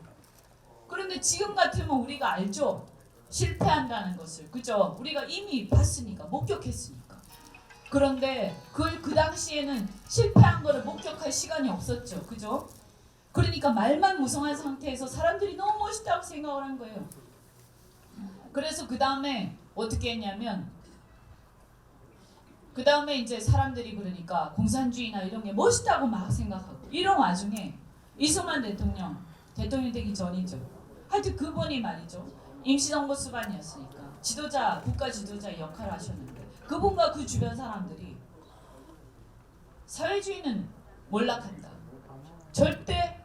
그런데 지금 같으면 우리가 알죠. 실패한다는 것을. 그죠? 우리가 이미 봤으니까, 목격했으니까. 그런데 그 당시에는 실패한 거를 목격할 시간이 없었죠. 그죠? 그러니까 말만 무성한 상태에서 사람들이 너무 멋있다고 생각을 한 거예요. 그래서 그 다음에 어떻게 했냐면, 그 다음에 이제 사람들이 그러니까 공산주의나 이런 게 멋있다고 막 생각하고, 이런 와중에 이승만 대통령이 되기 전이죠. 하여튼 그분이 말이죠. 임시정부 수반이었으니까 국가 지도자의 역할을 하셨는데, 그분과 그 주변 사람들이 사회주의는 몰락한다. 절대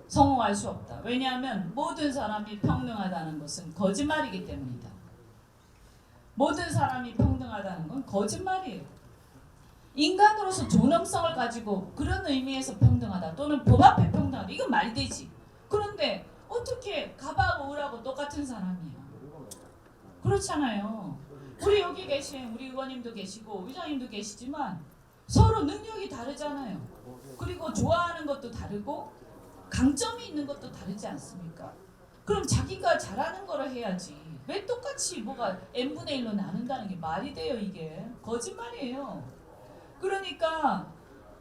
성공할 수 없다. 왜냐하면 모든 사람이 평등하다는 것은 거짓말이기 때문이다. 모든 사람이 평등하다는 건 거짓말이에요. 인간으로서 존엄성을 가지고 그런 의미에서 평등하다, 또는 법 앞에 평등하다, 이건 말이 되지. 그런데 어떻게 갑하고 을하고 똑같은 사람이야? 그렇잖아요. 우리 여기 계신 우리 의원님도 계시고 의장님도 계시지만 서로 능력이 다르잖아요. 그리고 좋아하는 것도 다르고 강점이 있는 것도 다르지 않습니까? 그럼 자기가 잘하는 거를 해야지. 왜 똑같이 뭐가 n분의 1로 나눈다는 게 말이 돼요? 이게 거짓말이에요. 그러니까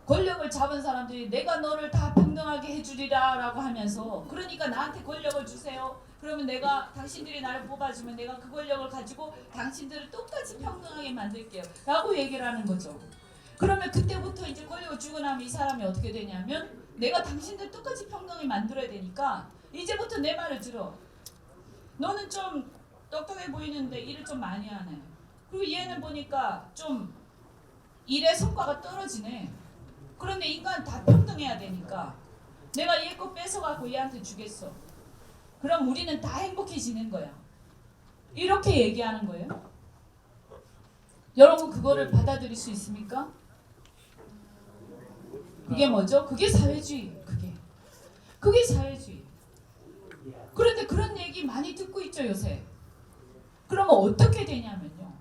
권력을 잡은 사람들이 내가 너를 다 평등하게 해주리라 라고 하면서, 그러니까 나한테 권력을 주세요. 그러면 내가, 당신들이 나를 뽑아주면 내가 그 권력을 가지고 당신들을 똑같이 평등하게 만들게요 라고 얘기를 하는 거죠. 그러면 그때부터 이제 권력을 주고 나면 이 사람이 어떻게 되냐면, 내가 당신들 똑같이 평등하게 만들어야 되니까 이제부터 내 말을 들어. 너는 좀 똑똑해 보이는데 일을 좀 많이 하네. 그리고 얘는 보니까 좀 일의 성과가 떨어지네. 그런데 인간 다 평등해야 되니까 내가 얘 거 뺏어갖고 얘한테 주겠어. 그럼 우리는 다 행복해지는 거야. 이렇게 얘기하는 거예요. 여러분 그거를 받아들일 수 있습니까? 그게 뭐죠? 그게 사회주의. 그게 사회주의. 그런데 그런 얘기 많이 듣고 있죠 요새. 그러면 어떻게 되냐면요.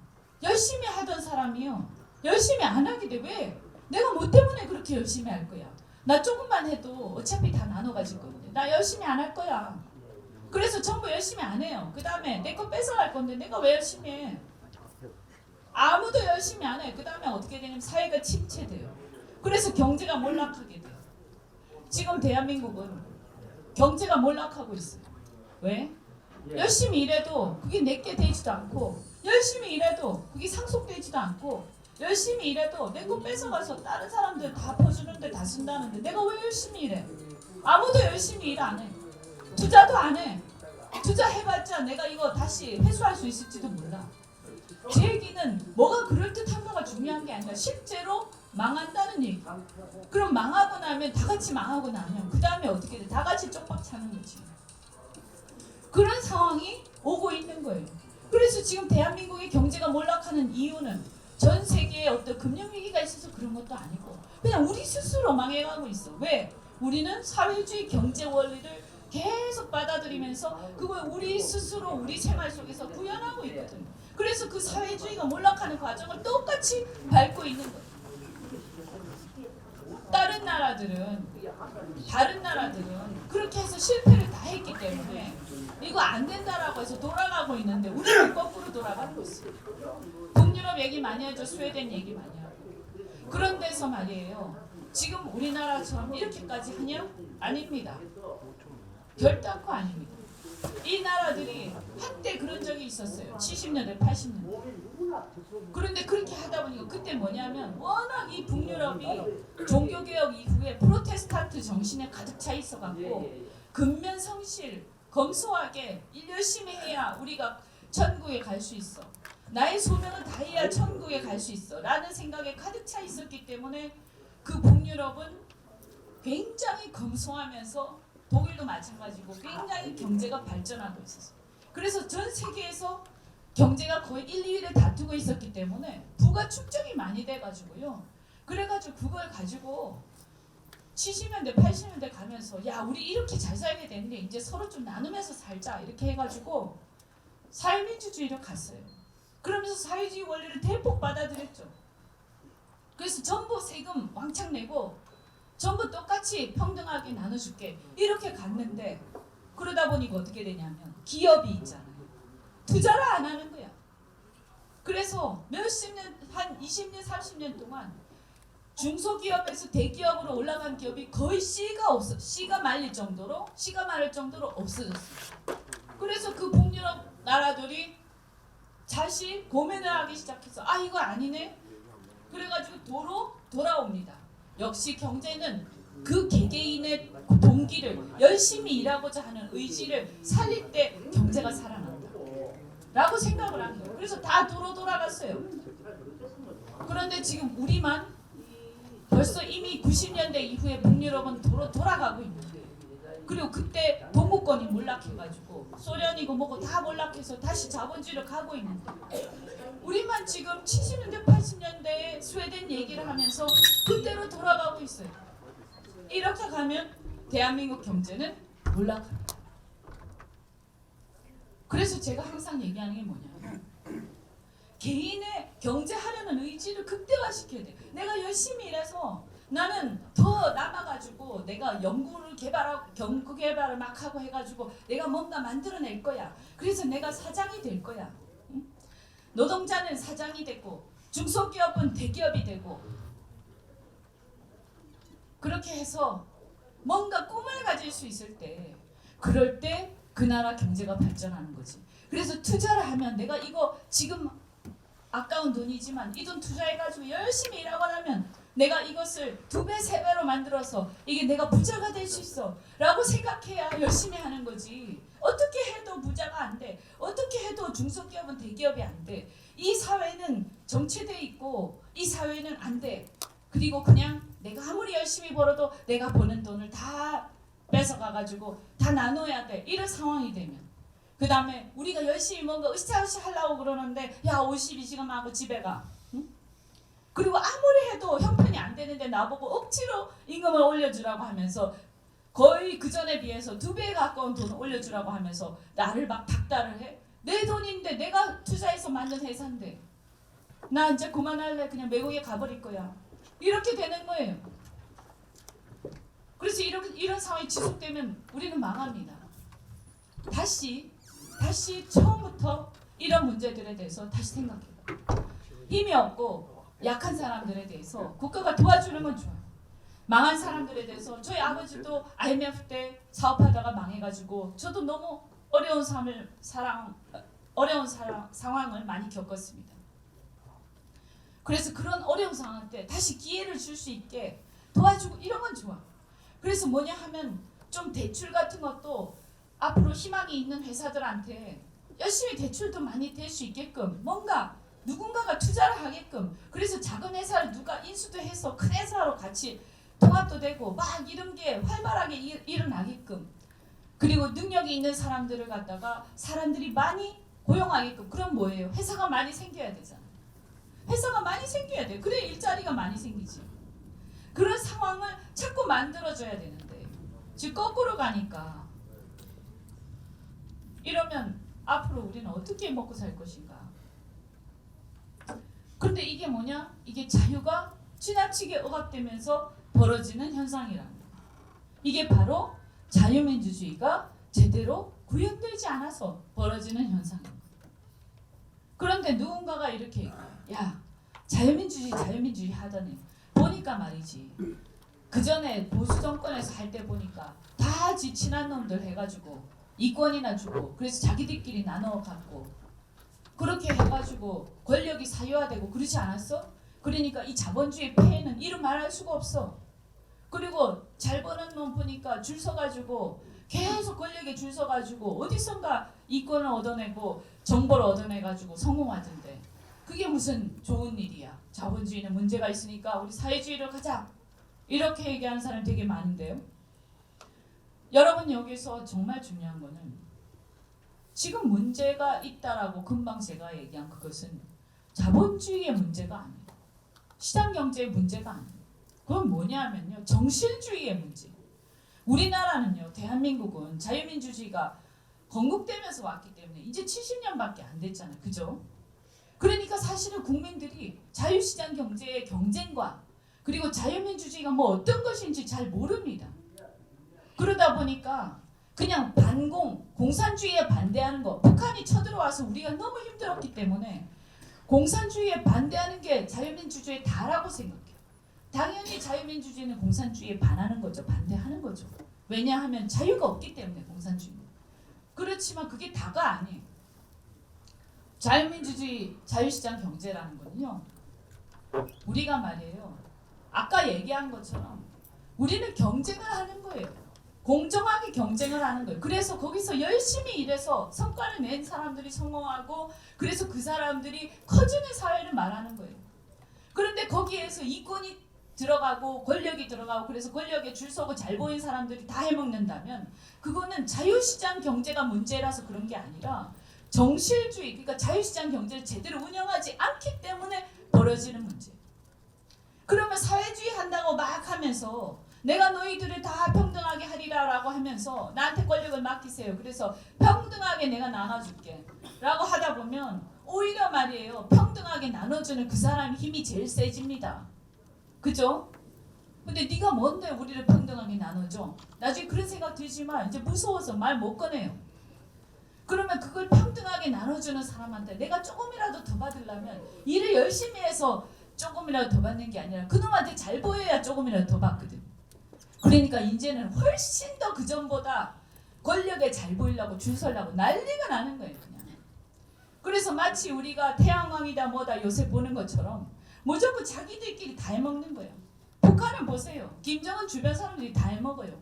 열심히 하던 사람이요. 열심히 안 하게 돼. 왜? 내가 뭐 때문에 그렇게 열심히 할 거야. 나 조금만 해도 어차피 다 나눠 가질 건데 나 열심히 안 할 거야. 그래서 전부 열심히 안 해요. 그 다음에 내 거 뺏어갈 건데 내가 왜 열심히 해? 아무도 열심히 안 해. 그 다음에 어떻게 되냐면 사회가 침체돼요. 그래서 경제가 몰락하게 돼요. 지금 대한민국은 경제가 몰락하고 있어요. 왜? 열심히 일해도 그게 내게 되지도 않고 열심히 일해도 그게 상속되지도 않고 열심히 일해도 내 거 뺏어가서 다른 사람들 다 퍼주는데 다 쓴다는데 내가 왜 열심히 일해? 아무도 열심히 일 안 해. 투자도 안 해. 투자해봤자 내가 이거 다시 회수할 수 있을지도 몰라. 제 얘기는 뭐가 그럴듯한가가 중요한 게 아니라 실제로 망한다는 얘기. 그럼 망하고 나면 다 같이 망하고 나면 그 다음에 어떻게 돼? 다 같이 쪽박 차는 거지. 그런 상황이 오고 있는 거예요. 그래서 지금 대한민국의 경제가 몰락하는 이유는 전 세계에 어떤 금융위기가 있어서 그런 것도 아니고 그냥 우리 스스로 망해가고 있어. 왜? 우리는 사회주의 경제 원리를 계속 받아들이면서 그걸 우리 스스로 우리 생활 속에서 구현하고 있거든요. 그래서 그 사회주의가 몰락하는 과정을 똑같이 밟고 있는 거예요. 다른 나라들은 그렇게 해서 실패를 다 했기 때문에 이거 안 된다라고 해서 돌아가고 있는데 우리는 거꾸로 돌아가고 있어요. 북유럽 얘기 많이 하죠. 스웨덴 얘기 많이 하고. 그런 데서 말이에요. 지금 우리나라처럼 이렇게까지 하냐? 아닙니다. 결단코 아닙니다. 이 나라들이 한때 그런 적이 있었어요. 70년대, 80년대. 그런데 그렇게 하다 보니까 그때 뭐냐면 워낙 이 북유럽이 종교개혁 이후에 프로테스탄트 정신에 가득 차 있어갖고 근면성실, 검소하게 일 열심히 해야 우리가 천국에 갈 수 있어. 나의 소명을 다해야 천국에 갈 수 있어. 라는 생각에 가득 차 있었기 때문에 그 북유럽은 굉장히 검소하면서 독일도 마찬가지고 굉장히 경제가 발전하고 있었어요. 그래서 전 세계에서 경제가 거의 1, 2위를 다투고 있었기 때문에 부가 축적이 많이 돼가지고요. 그래가지고 그걸 가지고 70년대, 80년대 가면서 야 우리 이렇게 잘 살게 되는데 이제 서로 좀 나누면서 살자 이렇게 해가지고 사회민주주의로 갔어요. 그러면서 사회주의 원리를 대폭 받아들였죠. 그래서 전부 세금 왕창 내고 전부 똑같이 평등하게 나눠줄게 이렇게 갔는데 그러다 보니까 어떻게 되냐면 기업이 있잖아요. 투자를 안 하는 거야. 그래서 몇십 년, 한 20년, 30년 동안 중소기업에서 대기업으로 올라간 기업이 거의 씨가 말릴 정도로 없어졌어요. 그래서 그 북유럽 나라들이 다시 고민을 하기 시작해서 아 이거 아니네. 그래가지고 돌아옵니다. 역시 경제는 그 개개인의 동기를 열심히 일하고자 하는 의지를 살릴 때 경제가 살아난다. 라고 생각을 한 거예요. 그래서 다 돌아갔어요. 그런데 지금 우리만 벌써 이미 90년대 이후에 북유럽은 돌아가고 있는 거예요. 그리고 그때 동구권이 몰락해가지고 소련이고 뭐고 다 몰락해서 다시 자본주의로 가고 있는데 우리만 지금 70년대 80년대에 스웨덴 얘기를 하면서 그때로 돌아가고 있어요. 이렇게 가면 대한민국 경제는 몰락합니다. 그래서 제가 항상 얘기하는 게 뭐냐면 개인의 경제하려는 의지를 극대화시켜야 돼. 내가 열심히 일해서 나는 더 남아가지고 내가 연구 개발을 막 하고 해가지고 내가 뭔가 만들어낼 거야. 그래서 내가 사장이 될 거야. 응? 노동자는 사장이 되고 중소기업은 대기업이 되고 그렇게 해서 뭔가 꿈을 가질 수 있을 때 그럴 때 그 나라 경제가 발전하는 거지. 그래서 투자를 하면 내가 이거 지금 아까운 돈이지만 이 돈 투자해가지고 열심히 일하고 나면 내가 이것을 2배, 3배로 만들어서 이게 내가 부자가 될 수 있어 라고 생각해야 열심히 하는 거지. 어떻게 해도 부자가 안 돼. 어떻게 해도 중소기업은 대기업이 안 돼. 이 사회는 정체돼 있고 이 사회는 안 돼. 그리고 그냥 내가 아무리 열심히 벌어도 내가 버는 돈을 다 뺏어가가지고 다 나눠야 돼. 이런 상황이 되면 그 다음에 우리가 열심히 뭔가 으쌰으쌰 하려고 그러는데 야 52시간 하고 집에 가. 응? 그리고 아무리 해도 형편이 안 되는데 나보고 억지로 임금을 올려주라고 하면서 거의 그 전에 비해서 2배 가까운 돈을 올려주라고 하면서 나를 막 닥달을 해. 내 돈인데 내가 투자해서 만든 회사인데 나 이제 그만할래. 그냥 외국에 가버릴 거야. 이렇게 되는 거예요. 그래서 이런 상황이 지속되면 우리는 망합니다. 다시 처음부터 이런 문제들에 대해서 다시 생각해요. 힘이 없고 약한 사람들에 대해서 국가가 도와주는 건 좋아요. 망한 사람들에 대해서 저희 아버지도 IMF 때 사업하다가 망해가지고 저도 너무 어려운 상황을 많이 겪었습니다. 그래서 그런 어려운 상황 때 다시 기회를 줄 수 있게 도와주고 이런 건 좋아. 그래서 뭐냐 하면 좀 대출 같은 것도 앞으로 희망이 있는 회사들한테 열심히 대출도 많이 될 수 있게끔 뭔가 누군가가 투자를 하게끔 그래서 작은 회사를 누가 인수도 해서 큰 회사로 같이 통합도 되고 막 이런 게 활발하게 일어나게끔 그리고 능력이 있는 사람들을 갖다가 사람들이 많이 고용하게끔 그럼 뭐예요? 회사가 많이 생겨야 되잖아. 회사가 많이 생겨야 돼. 그래 일자리가 많이 생기지. 그런 상황을 자꾸 만들어줘야 되는데 지금 거꾸로 가니까 이러면 앞으로 우리는 어떻게 먹고 살 것인가. 근데 이게 뭐냐? 이게 자유가 지나치게 억압되면서 벌어지는 현상이라는 거예요. 이게 바로 자유민주주의가 제대로 구현되지 않아서 벌어지는 현상입니다. 그런데 누군가가 이렇게 얘기해요. 야 자유민주주의 하더니 보니까 말이지 그 전에 보수 정권에서 할 때 보니까 다 지친한 놈들 해가지고 이권이나 주고 그래서 자기들끼리 나눠 갖고 그렇게 해가지고 권력이 사유화되고 그러지 않았어? 그러니까 이 자본주의 폐해는 이루 말할 수가 없어. 그리고 잘 버는 놈 보니까 줄 서가지고 계속 권력에 줄 서가지고 어디선가 이권을 얻어내고 정보를 얻어내가지고 성공하던데 그게 무슨 좋은 일이야. 자본주의는 문제가 있으니까 우리 사회주의로 가자. 이렇게 얘기하는 사람이 되게 많은데요. 여러분 여기서 정말 중요한 거는 지금 문제가 있다라고 금방 제가 얘기한 그것은 자본주의의 문제가 아니에요. 시장경제의 문제가 아니에요. 그건 뭐냐면요. 정실주의의 문제. 우리나라는요. 대한민국은 자유민주주의가 건국되면서 왔기 때문에 이제 70년밖에 안 됐잖아요. 그죠? 그러니까 사실은 국민들이 자유시장 경제의 경쟁과 그리고 자유민주주의가 뭐 어떤 것인지 잘 모릅니다. 그러다 보니까 그냥 공산주의에 반대하는 거 북한이 쳐들어와서 우리가 너무 힘들었기 때문에 공산주의에 반대하는 게 자유민주주의의 다라고 생각해요. 당연히 자유민주주의는 공산주의에 반하는 거죠. 반대하는 거죠. 왜냐하면 자유가 없기 때문에 공산주의는. 그렇지만 그게 다가 아니에요. 자유민주주의, 자유시장 경제라는 거는요. 우리가 말이에요. 아까 얘기한 것처럼 우리는 경쟁을 하는 거예요. 공정하게 경쟁을 하는 거예요. 그래서 거기서 열심히 일해서 성과를 낸 사람들이 성공하고 그래서 그 사람들이 커지는 사회를 말하는 거예요. 그런데 거기에서 이권이 들어가고 권력이 들어가고 그래서 권력에 줄 서고 잘 보인 사람들이 다 해먹는다면 그거는 자유시장 경제가 문제라서 그런 게 아니라 정실주의, 그러니까 자유시장 경제를 제대로 운영하지 않기 때문에 벌어지는 문제예요. 그러면 사회주의 한다고 막 하면서 내가 너희들을 다 평등하게 하리라라고 하면서 나한테 권력을 맡기세요. 그래서 평등하게 내가 나눠줄게 라고 하다 보면 오히려 말이에요. 평등하게 나눠주는 그 사람의 힘이 제일 세집니다. 그죠? 근데 네가 뭔데 우리를 평등하게 나눠줘? 나중에 그런 생각 들지만 이제 무서워서 말 못 꺼내요. 그러면 그걸 평등하게 나눠주는 사람한테 내가 조금이라도 더 받으려면 일을 열심히 해서 조금이라도 더 받는 게 아니라 그놈한테 잘 보여야 조금이라도 더 받거든. 그러니까 이제는 훨씬 더 그전보다 권력에 잘 보이려고 줄 서려고 난리가 나는 거예요. 그냥. 그래서 마치 우리가 태양광이다 뭐다 요새 보는 것처럼 무조건 자기들끼리 다 해먹는 거예요. 북한을 보세요. 김정은 주변 사람들이 다 해먹어요.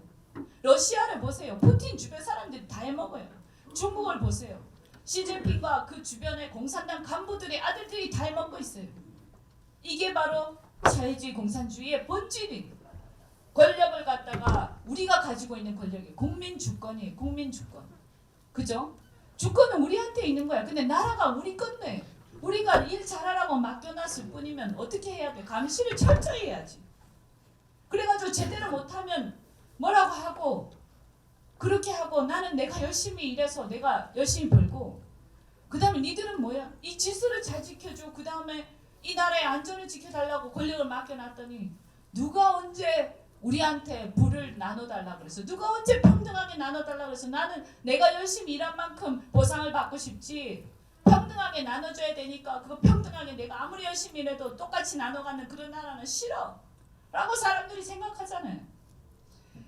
러시아를 보세요. 푸틴 주변 사람들이 다 해먹어요. 중국을 보세요. 시진핑과 그 주변의 공산당 간부들의 아들들이 다 해먹고 있어요. 이게 바로 사회주의 공산주의의 본질이 권력을 갖다가 우리가 가지고 있는 권력이 국민 주권이에요. 국민 주권. 그죠? 주권은 우리한테 있는 거야. 근데 나라가 우리 건데 우리가 일 잘하라고 맡겨놨을 뿐이면 어떻게 해야 돼? 감시를 철저히 해야지. 그래가지고 제대로 못하면 뭐라고 하고 그렇게 하고 나는 내가 열심히 일해서 내가 열심히 벌고 그 다음에 니들은 뭐야? 이 질서를 잘 지켜줘. 그 다음에 이 나라의 안전을 지켜달라고 권력을 맡겨놨더니 누가 언제 우리한테 부를 나눠달라 그래서 누가 언제 평등하게 나눠달라 그래서 나는 내가 열심히 일한 만큼 보상을 받고 싶지 평등하게 나눠줘야 되니까 그거 평등하게 내가 아무리 열심히 일해도 똑같이 나눠가는 그런 나라는 싫어 라고 사람들이 생각하잖아요.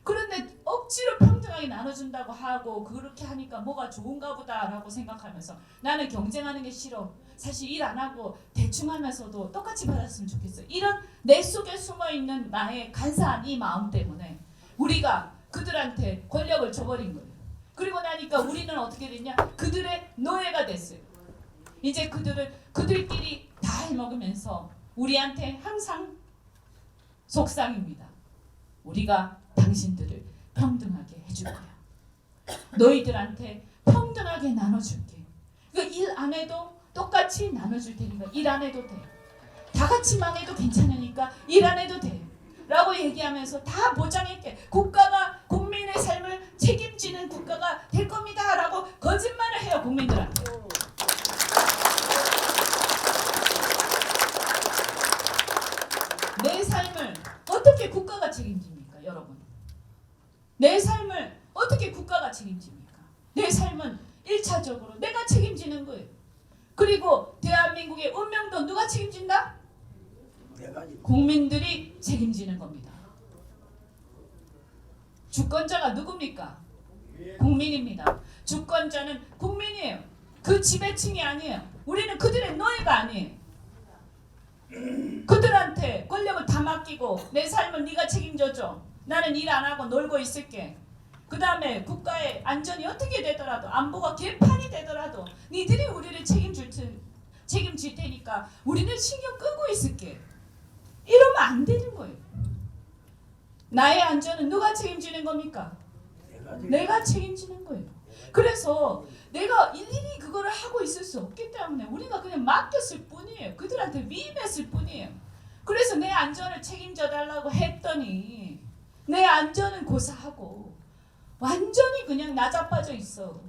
그런데 억지로 평등하게 나눠준다고 하고 그렇게 하니까 뭐가 좋은가 보다 라고 생각하면서 나는 경쟁하는 게 싫어. 사실 일 안 하고 대충 하면서도 똑같이 받았으면 좋겠어. 이런 내 속에 숨어있는 나의 간사한 이 마음 때문에 우리가 그들한테 권력을 줘버린 거예요. 그리고 나니까 우리는 어떻게 됐냐? 그들의 노예가 됐어요. 이제 그들끼리 다 해먹으면서 우리한테 항상 속상입니다. 우리가 당신들을 평등하게 해줄 거야. 너희들한테 평등하게 나눠줄게. 그 일 안 해도 똑같이 나눠줄 테니까 일 안 해도 돼. 다 같이 망해도 괜찮으니까 일 안 해도 돼. 라고 얘기하면서 다 보장할게. 국가가 국민의 삶을 책임지는 국가가 될 겁니다. 라고 거짓말을 해요. 국민들한테. 내 삶을 어떻게 국가가 책임집니까? 여러분. 내 삶을 어떻게 국가가 책임집니까? 내 삶은 1차적으로 내가 책임지는 거예요. 그리고 대한민국의 운명도 누가 책임진다? 국민들이 책임지는 겁니다. 주권자가 누굽니까? 국민입니다. 주권자는 국민이에요. 그 지배층이 아니에요. 우리는 그들의 노예가 아니에요. 그들한테 권력을 다 맡기고 내 삶을 네가 책임져줘. 나는 일 안 하고 놀고 있을게. 그 다음에 국가의 안전이 어떻게 되더라도 안보가 개판이 되더라도 니들이 우리를 책임질 테니까 우리는 신경 끄고 있을게. 이러면 안 되는 거예요. 나의 안전은 누가 책임지는 겁니까? 내가 책임지는 거예요. 그래서 내가 일일이 그거를 하고 있을 수 없기 때문에 우리가 그냥 맡겼을 뿐이에요. 그들한테 위임했을 뿐이에요. 그래서 내 안전을 책임져 달라고 했더니 내 안전은 고사하고 완전히 그냥 나자빠져 있어.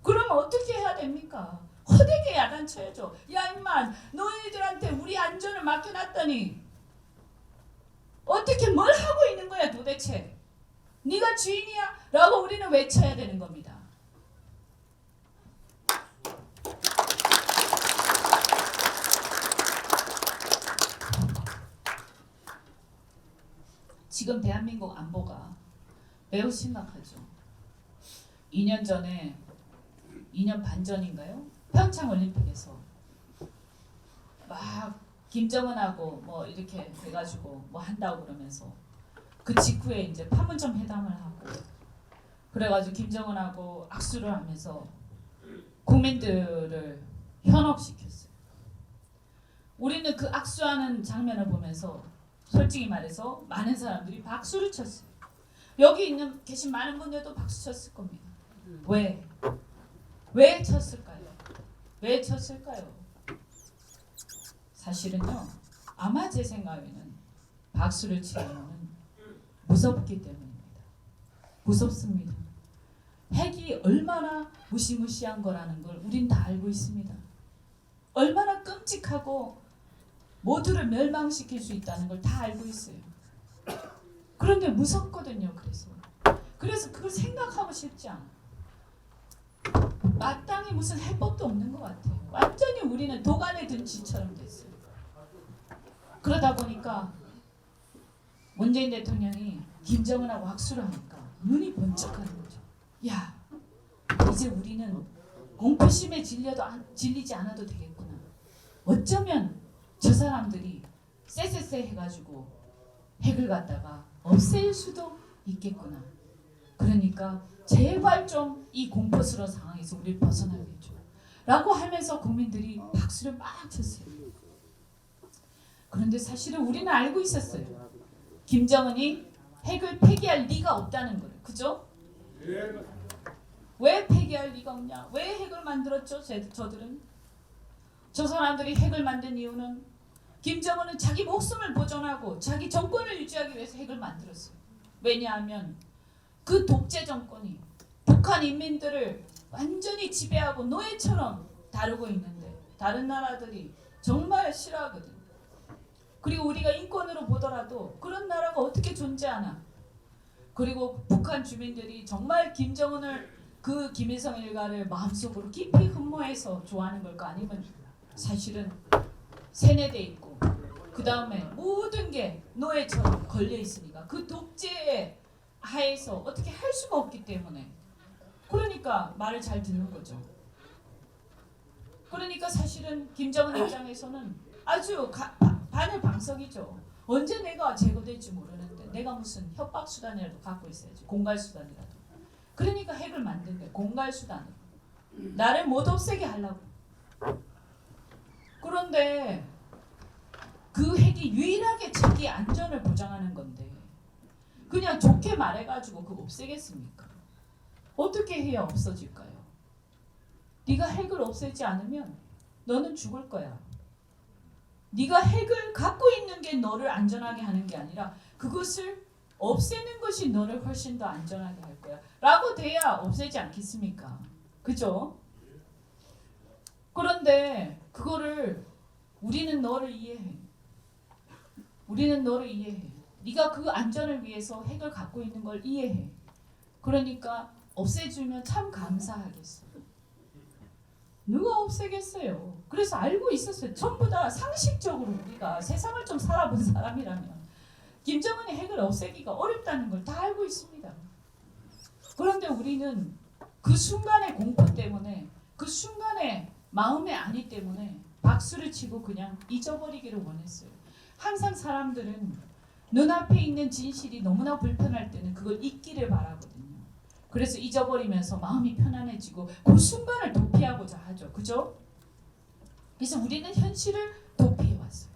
그러면 어떻게 해야 됩니까? 허되게 야단쳐야죠. 야 임마 너희들한테 우리 안전을 맡겨놨더니 어떻게 뭘 하고 있는 거야 도대체. 네가 주인이야? 라고 우리는 외쳐야 되는 겁니다. 지금 대한민국 안보가 매우 심각하죠. 2년 전에 2년 반 전인가요? 평창 올림픽에서 막 김정은하고 뭐 이렇게 돼가지고 뭐 한다고 그러면서 그 직후에 이제 판문점 회담을 하고 그래가지고 김정은하고 악수를 하면서 국민들을 현혹시켰어요. 우리는 그 악수하는 장면을 보면서 솔직히 말해서 많은 사람들이 박수를 쳤어요. 여기 계신 많은 분들도 박수 쳤을 겁니다. 왜? 왜 쳤을까요? 왜 쳤을까요? 사실은요. 아마 제 생각에는 박수를 치면 무섭기 때문입니다. 무섭습니다. 핵이 얼마나 무시무시한 거라는 걸 우린 다 알고 있습니다. 얼마나 끔찍하고 모두를 멸망시킬 수 있다는 걸 다 알고 있어요. 그런데 무섭거든요. 그래서 그걸 생각하고 싶지 않아. 마땅히 무슨 해법도 없는 것 같아요. 완전히 우리는 도간에 든 쥐처럼 됐어요. 그러다 보니까 문재인 대통령이 김정은하고 악수를 하니까 눈이 번쩍하는 거죠. 야, 이제 우리는 공포심에 질리지 않아도 되겠구나. 어쩌면 저 사람들이 쎄쎄쎄 해가지고 핵을 갖다가 없앨 수도 있겠구나. 그러니까 제발 좀 이 공포스러운 상황에서 우리를 벗어나게 해줘. 라고 하면서 국민들이 박수를 막 쳤어요. 그런데 사실은 우리는 알고 있었어요. 김정은이 핵을 폐기할 리가 없다는 거예요. 그죠? 왜 폐기할 리가 없냐? 왜 핵을 만들었죠? 저들은? 저 사람들이 핵을 만든 이유는 김정은은 자기 목숨을 보존하고 자기 정권을 유지하기 위해서 핵을 만들었어요. 왜냐하면 그 독재 정권이 북한 인민들을 완전히 지배하고 노예처럼 다루고 있는데 다른 나라들이 정말 싫어하거든요. 그리고 우리가 인권으로 보더라도 그런 나라가 어떻게 존재하나. 그리고 북한 주민들이 정말 김정은을 그 김일성 일가를 마음속으로 깊이 흠모해서 좋아하는 걸까 아니면 사실은 세뇌돼 있고 그 다음에 모든 게 노예처럼 걸려 있으니까 그 독재의 하에서 어떻게 할 수가 없기 때문에 그러니까 말을 잘 듣는 거죠. 그러니까 사실은 김정은 입장에서는 아주 반일방석이죠. 언제 내가 제거될지 모르는데 내가 무슨 협박 수단이라도 갖고 있어야지. 공갈 수단이라도. 그러니까 핵을 만든 거예요. 공갈 수단으로. 나를 못 없애게 하려고. 그런데 그 핵이 유일하게 자기 안전을 보장하는 건데 그냥 좋게 말해가지고 그거 없애겠습니까? 어떻게 해야 없어질까요? 네가 핵을 없애지 않으면 너는 죽을 거야. 네가 핵을 갖고 있는 게 너를 안전하게 하는 게 아니라 그것을 없애는 것이 너를 훨씬 더 안전하게 할 거야. 라고 돼야 없애지 않겠습니까? 그죠? 그런데 그거를 우리는 너를 이해해. 우리는 너를 이해해. 네가 그 안전을 위해서 핵을 갖고 있는 걸 이해해. 그러니까 없애주면 참 감사하겠어. 누가 없애겠어요. 그래서 알고 있었어요. 전부 다 상식적으로 우리가 세상을 좀 살아본 사람이라면 김정은의 핵을 없애기가 어렵다는 걸 다 알고 있습니다. 그런데 우리는 그 순간의 공포 때문에 그 순간의 마음의 안위 때문에 박수를 치고 그냥 잊어버리기를 원했어요. 항상 사람들은 눈앞에 있는 진실이 너무나 불편할 때는 그걸 잊기를 바라거든요. 그래서 잊어버리면서 마음이 편안해지고 그 순간을 도피하고자 하죠. 그죠? 그래서 우리는 현실을 도피해왔어요.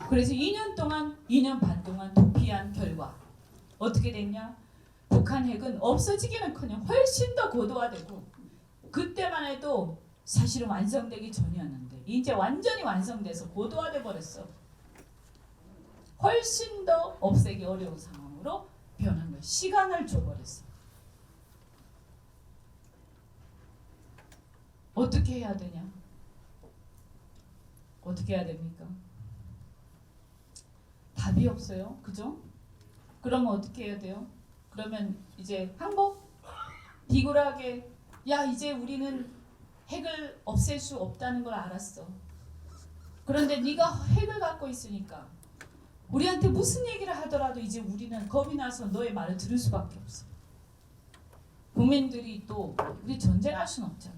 그래서 2년 반 동안 도피한 결과 어떻게 됐냐? 북한 핵은 없어지기는커녕 훨씬 더 고도화되고 그때만 해도 사실은 완성되기 전이었는데 이제 완전히 완성돼서 고도화돼 버렸어. 훨씬 더 없애기 어려운 상황으로 변한 거예요. 시간을 줘버렸어. 어떻게 해야 되냐? 어떻게 해야 됩니까? 답이 없어요. 그죠? 그러면 어떻게 해야 돼요? 그러면 이제 항복? 비굴하게 야 이제 우리는 핵을 없앨 수 없다는 걸 알았어. 그런데 네가 핵을 갖고 있으니까 우리한테 무슨 얘기를 하더라도 이제 우리는 겁이 나서 너의 말을 들을 수밖에 없어. 국민들이 또 우리 전쟁할 수는 없잖아.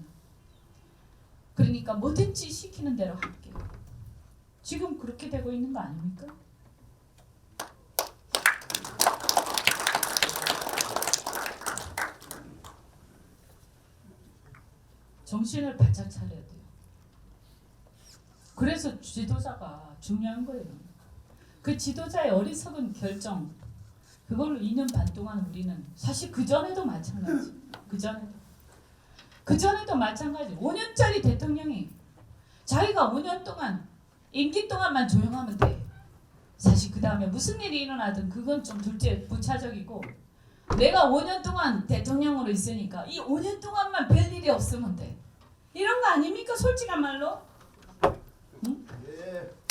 그러니까 뭐든지 시키는 대로 할게. 지금 그렇게 되고 있는 거 아닙니까? 정신을 바짝 차려야 돼요. 그래서 지도자가 중요한 거예요. 그 지도자의 어리석은 결정 그걸로 2년 반 동안 우리는 사실 그전에도 마찬가지. 그전에도 마찬가지. 5년짜리 대통령이 자기가 5년 동안 임기 동안만 조용하면 돼. 사실 그 다음에 무슨 일이 일어나든 그건 좀 둘째 부차적이고 내가 5년 동안 대통령으로 있으니까 이 5년 동안만 별일이 없으면 돼. 이런 거 아닙니까? 솔직한 말로. 응?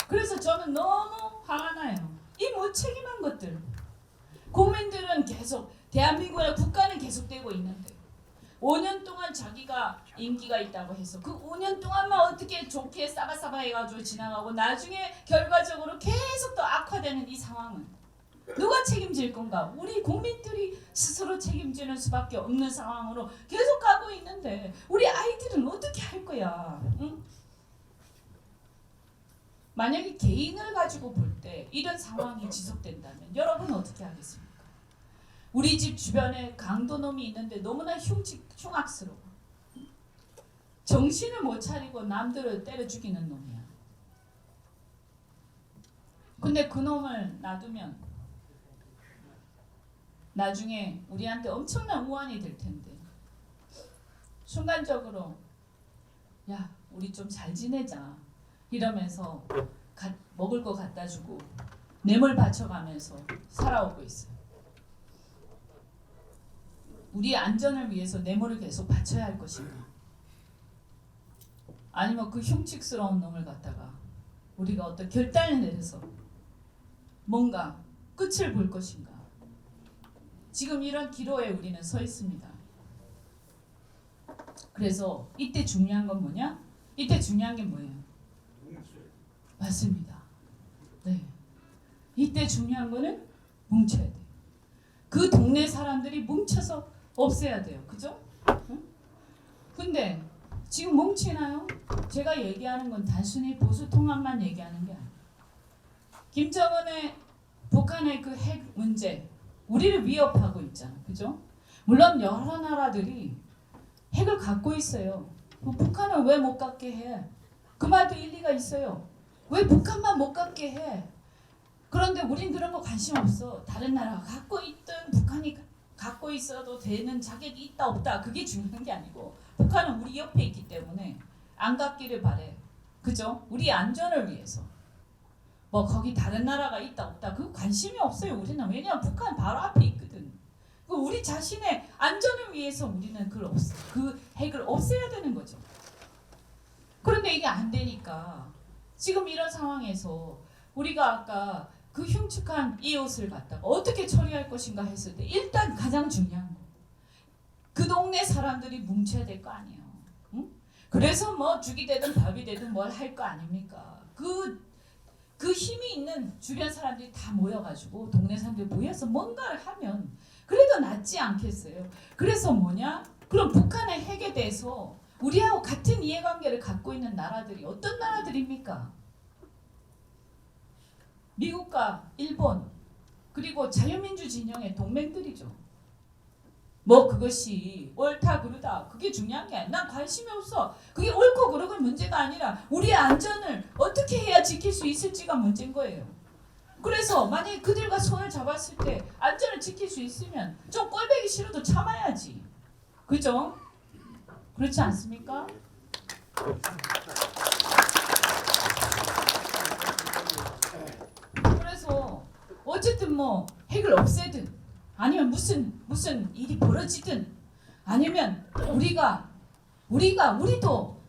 그래서 저는 너무 화가 나요. 이 무책임한 것들. 국민들은 계속 대한민국의 국가는 계속되고 있는데 5년 동안 자기가 임기가 있다고 해서 그 5년 동안만 어떻게 좋게 싸바싸바 해가지고 지나가고 나중에 결과적으로 계속 더 악화되는 이 상황은 누가 책임질 건가? 우리 국민들이 스스로 책임지는 수밖에 없는 상황으로 계속 가고 있는데 우리 아이들은 어떻게 할 거야? 응? 만약에 개인을 가지고 볼 때 이런 상황이 지속된다면 여러분 어떻게 하겠습니까? 우리 집 주변에 강도놈이 있는데 너무나 흉악스러워. 정신을 못 차리고 남들을 때려 죽이는 놈이야. 근데 그놈을 놔두면 나중에 우리한테 엄청난 우환이 될 텐데 순간적으로 야 우리 좀 잘 지내자 이러면서 먹을 거 갖다 주고 뇌물 바쳐가면서 살아오고 있어요. 우리의 안전을 위해서 뇌물을 계속 바쳐야 할 것인가? 아니면 그 흉측스러운 놈을 갖다가 우리가 어떤 결단을 내려서 뭔가 끝을 볼 것인가? 지금 이런 기로에 우리는 서 있습니다. 그래서 이때 중요한 건 뭐냐? 이때 중요한 게 뭐예요? 맞습니다. 네. 이때 중요한 거는 뭉쳐야 돼요. 그 동네 사람들이 뭉쳐서 없애야 돼요. 그죠? 응? 근데 지금 뭉치나요? 제가 얘기하는 건 단순히 보수 통합만 얘기하는 게 아니에요. 김정은의 북한의 그 핵 문제 우리를 위협하고 있잖아. 그죠? 물론 여러 나라들이 핵을 갖고 있어요. 북한은 왜 못 갖게 해? 그 말도 일리가 있어요. 왜 북한만 못 갖게 해? 그런데 우린 그런 거 관심 없어. 다른 나라가 갖고 있든 북한이 갖고 있어도 되는 자격이 있다 없다 그게 중요한 게 아니고 북한은 우리 옆에 있기 때문에 안 갖기를 바래. 그죠? 우리 안전을 위해서. 뭐 거기 다른 나라가 있다 없다 그 관심이 없어요. 우리는. 왜냐하면 북한 바로 앞에 있거든. 우리 자신의 안전을 위해서 우리는 그 핵을 없애야 되는 거죠. 그런데 이게 안 되니까 지금 이런 상황에서 우리가 아까 그 흉측한 이웃을 갖다가 어떻게 처리할 것인가 했을 때 일단 가장 중요한 거 그 동네 사람들이 뭉쳐야 될 거 아니에요. 응? 그래서 뭐 죽이 되든 밥이 되든 뭘 할 거 아닙니까? 그 힘이 있는 주변 사람들이 다 모여가지고 동네 사람들이 모여서 뭔가를 하면 그래도 낫지 않겠어요? 그래서 뭐냐? 그럼 북한의 핵에 대해서 우리하고 같은 이해관계를 갖고 있는 나라들이 어떤 나라들입니까? 미국과 일본 그리고 자유민주 진영의 동맹들이죠. 뭐 그것이 옳다 그르다 그게 중요한 게 아니야. 난 관심이 없어. 그게 옳고 그르고 문제가 아니라 우리의 안전을 어떻게 해야 지킬 수 있을지가 문제인 거예요. 그래서 만약에 그들과 손을 잡았을 때 안전을 지킬 수 있으면 좀 꼴보기 싫어도 참아야지. 그죠? 그렇지 않습니까? 그래서 어쨌든 뭐 핵을 없애든 아니면 무슨 일이 벌어지든 아니면 우리도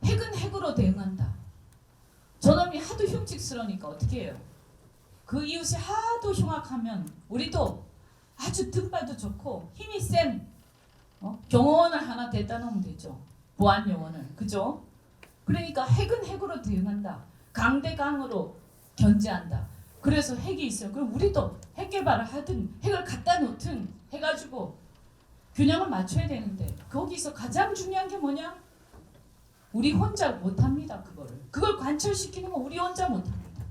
핵은 핵으로 대응한다. 저놈이 하도 흉측스러우니까 어떻게 해요? 그 이웃이 하도 흉악하면 우리도 아주 등발도 좋고 힘이 센 경호원을 하나 데려다 놓으면 되죠. 보안 요원을. 그죠? 그러니까 핵은 핵으로 대응한다. 강대강으로 견제한다. 그래서 핵이 있어요. 그럼 우리도 핵 개발을 하든 핵을 갖다 놓든 해가지고 균형을 맞춰야 되는데 거기서 가장 중요한 게 뭐냐? 우리 혼자 못합니다. 그걸 관철시키는 건 우리 혼자 못합니다.